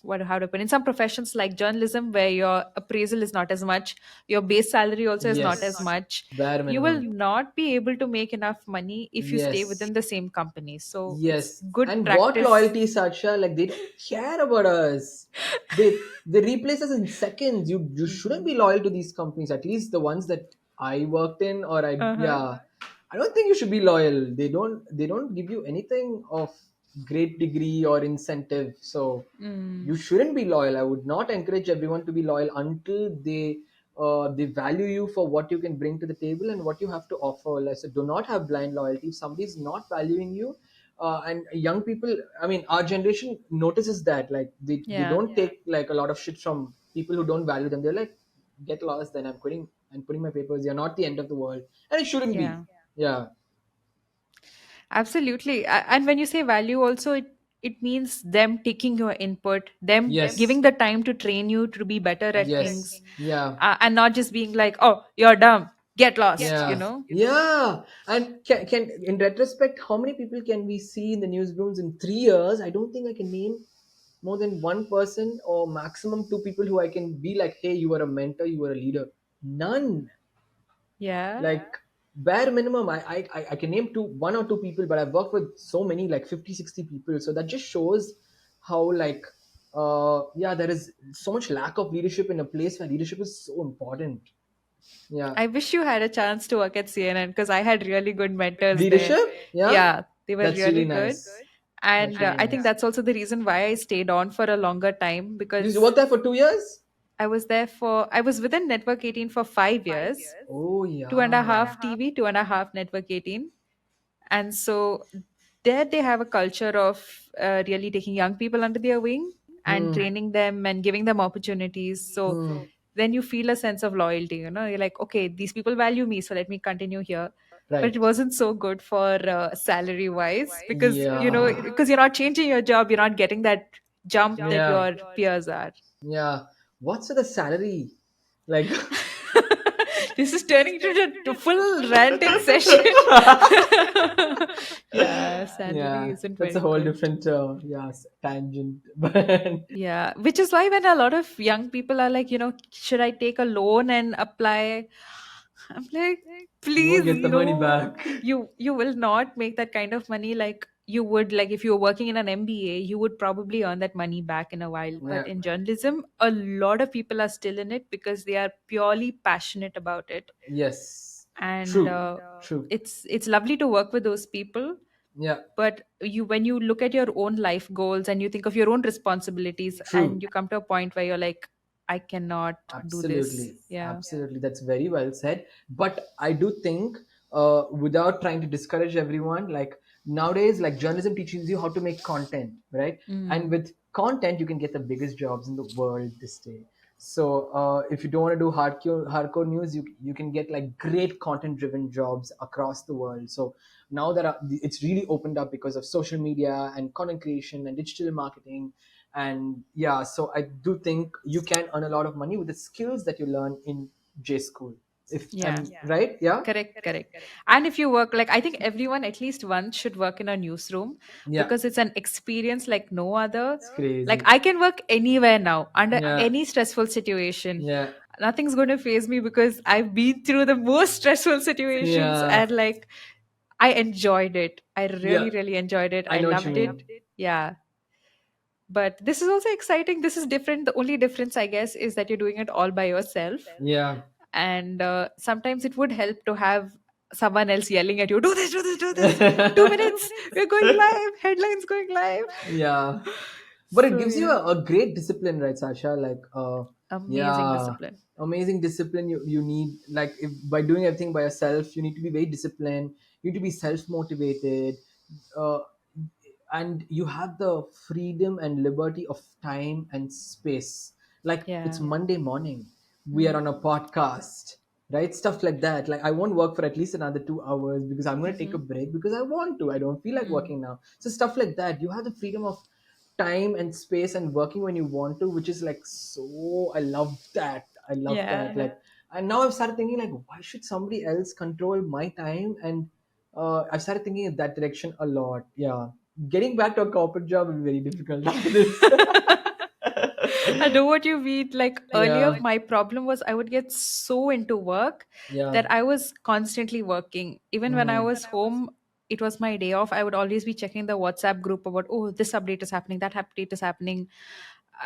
what how to put in some professions like journalism where your appraisal is not as much, your base salary also is not as Yes. much, Bare you will minimum. not be able to make enough money if you stay Yes. within the same company. So it's Yes. good And what practice. loyalty, Satshya? Like they don't care about us. They replace us in seconds. You shouldn't be loyal to these companies, at least the ones that I worked in, or I Uh-huh. yeah. I don't think you should be loyal. They don't give you anything of great degree or incentive. So Mm. you shouldn't be loyal. I would not encourage everyone to be loyal until they value you for what you can bring to the table and what you have to offer. Like, so do not have blind loyalty. If somebody is not valuing you, and young people, I mean, our generation notices that, like they Yeah. don't take like a lot of shit from people who don't value them. They're like, get lost, then I'm quitting and putting my papers. You're not the end of the world, and it shouldn't be. Yeah. Yeah. Absolutely. And when you say value also, it means them taking your input, them Yes. giving the time to train you to be better at Yes. things, Yeah. and not just being like, "Oh, you're dumb. Get lost," you Yeah, know? yeah. And can in retrospect, how many people can we see in the newsrooms in 3 years? I don't think I can name more than one person or maximum two people who I can be like, hey, you were a mentor, you were a leader. None. Yeah. Like bare minimum, I can name one or two people, but I've worked with so many, like 50, 60 people. So that just shows how like yeah, there is so much lack of leadership in a place where leadership is so important. Yeah. I wish you had a chance to work at CNN because I had really good mentors there. Leadership, yeah. Yeah, they were That's really really good. nice. That's And really I think nice. that's also the reason why I stayed on for a longer time You because worked there for 2 years? I was within Network 18 for 5 years, Oh two and a yeah. half TV, two and a half Network 18. And so there they have a culture of really taking young people under their wing and Hmm. training them and giving them opportunities. So Hmm. then you feel a sense of loyalty, you're like, okay, these people value me, so let me continue here. But it Right. wasn't so good for salary wise because Yeah. because you're not changing your job, you're not getting that jump that Yeah. your peers are. Yeah. What's the salary? Like This is turning into a full ranting session. Yeah, salary yeah, isn't that's a very whole good. different tangent. But Yeah, which is why when a lot of young people are like, should I take a loan and apply? I'm like, you won't please, get the money no. back. You will not make that kind of money like you would like if you were working in an MBA, you would probably earn that money back in a while. But Yeah. in journalism, a lot of people are still in it because they are purely passionate about it. Yes. And True. True. it's lovely to work with those people, Yeah. but you when you look at your own life goals and you think of your own responsibilities True. and you come to a point where you're like, I cannot do this. Absolutely, Yeah. absolutely. That's very well said. But I do think, without trying to discourage everyone, like nowadays, like journalism teaches you how to make content, right? And Mm. with content, you can get the biggest jobs in the world this day. So, if you don't want to do hardcore news, you can get like great content-driven jobs across the world. So now it's really opened up because of social media and content creation and digital marketing. And yeah, so I do think you can earn a lot of money with the skills that you learn in J school, if I'm Yeah. right. Yeah. Correct, correct. And if you work, like, I think everyone at least once should work in a newsroom Yeah, because it's an experience like no other. it's Like, crazy. I can work anywhere now under Yeah, any stressful situation. yeah, Nothing's going to phase me because I've been through the most stressful situations yeah, and, like, I enjoyed it. I yeah. really, really enjoyed it. I I know what you loved it. mean. Yeah. But this is also exciting. This is different. The only difference, I guess, is that you're doing it all by yourself. Yeah. And sometimes it would help to have someone else yelling at you, do this, do this, do this. 2 minutes. We're going live. Headlines going live. Yeah. But it So, gives you yeah. a great discipline, right, Sasha? Like, Amazing yeah, discipline. amazing discipline. You need, like, if by doing everything by yourself, you need to be very disciplined. You need to be self motivated. Uh, and you have the freedom and liberty of time and space. Like, it's Yeah. Monday morning, we are Mm-hmm. on a podcast, right? Stuff like that. Like, I won't work for at least another 2 hours because I'm going to take a Mm-hmm. break because I want to. I don't feel like Mm. working now. So stuff like that, you have the freedom of time and space and working when you want to, which is like, so I love that. I love that. Yeah. Like, and now I've started thinking like, why should somebody else control my time? And I've started thinking in that direction a lot. Yeah. getting back to a corporate job will be very difficult after this. I know what you mean. Like earlier, Yeah, my problem was I would get so into work yeah. that I was constantly working. Even when I Mm. was home, it was my day off. I would always be checking the WhatsApp group about, oh, this update is happening, that update is happening.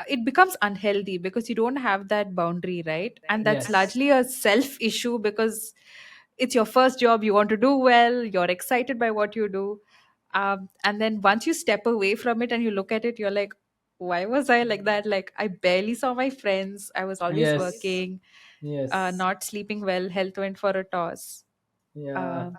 It becomes unhealthy because you don't have that boundary, right? And that's Yes. largely a self issue because it's your first job, you want to do well, you're excited by what you do. And then once you step away from it and you look at it, you're like, why was I like that? Like, I barely saw my friends. I was always Yes. working, Yes. not sleeping well. Health went for a toss. Yeah. Uh,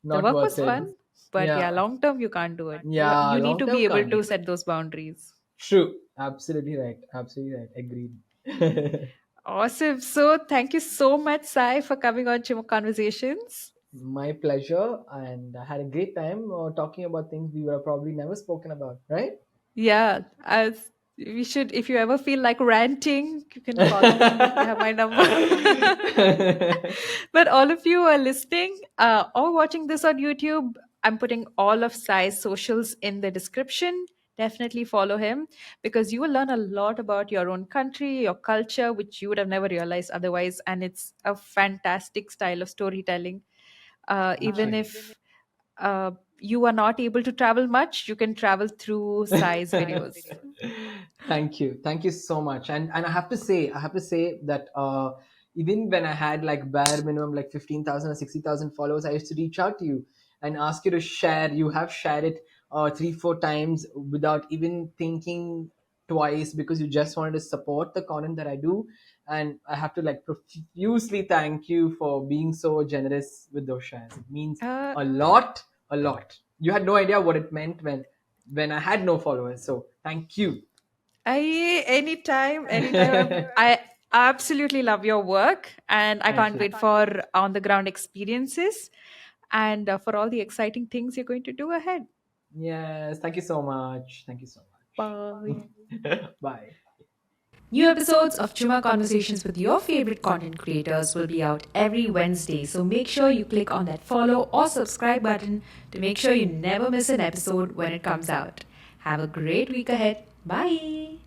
the Not work was worth it. fun, but yeah, Yeah. long term, you can't do it. Yeah. You need Long to be term able can't. to set those boundaries. True. Absolutely right. Absolutely right. Agreed. Awesome. So, thank you so much, Sai, for coming on Chimo Conversations. My pleasure. And I had a great time talking about things we were probably never spoken about, right? Yeah, as we should, if you ever feel like ranting, you can call me. You have my number. But all of you are listening or watching this on YouTube, I'm putting all of Sai's socials in the description. Definitely follow him because you will learn a lot about your own country, your culture, which you would have never realized otherwise. And it's a fantastic style of storytelling. Thank Even you. if you are not able to travel much, you can travel through Sai's videos. Thank you. Thank you so much. And I have to say that even when I had like bare minimum like 15,000 or 60,000 followers, I used to reach out to you and ask you to share. You have shared it three, four times without even thinking twice because you just wanted to support the content that I do. And I have to like profusely thank you for being so generous with those shares. It means Uh, a lot, a lot. You had no idea what it meant when I had no followers. So thank you. anytime. I absolutely love your work, and I Thank can't you. wait for on the ground experiences and for all the exciting things you're going to do ahead. Yes, thank you so much. Thank you so Bye. much. Bye. New episodes of Chuma Conversations with your favorite content creators will be out every Wednesday, so make sure you click on that follow or subscribe button to make sure you never miss an episode when it comes out. Have a great week ahead. Bye.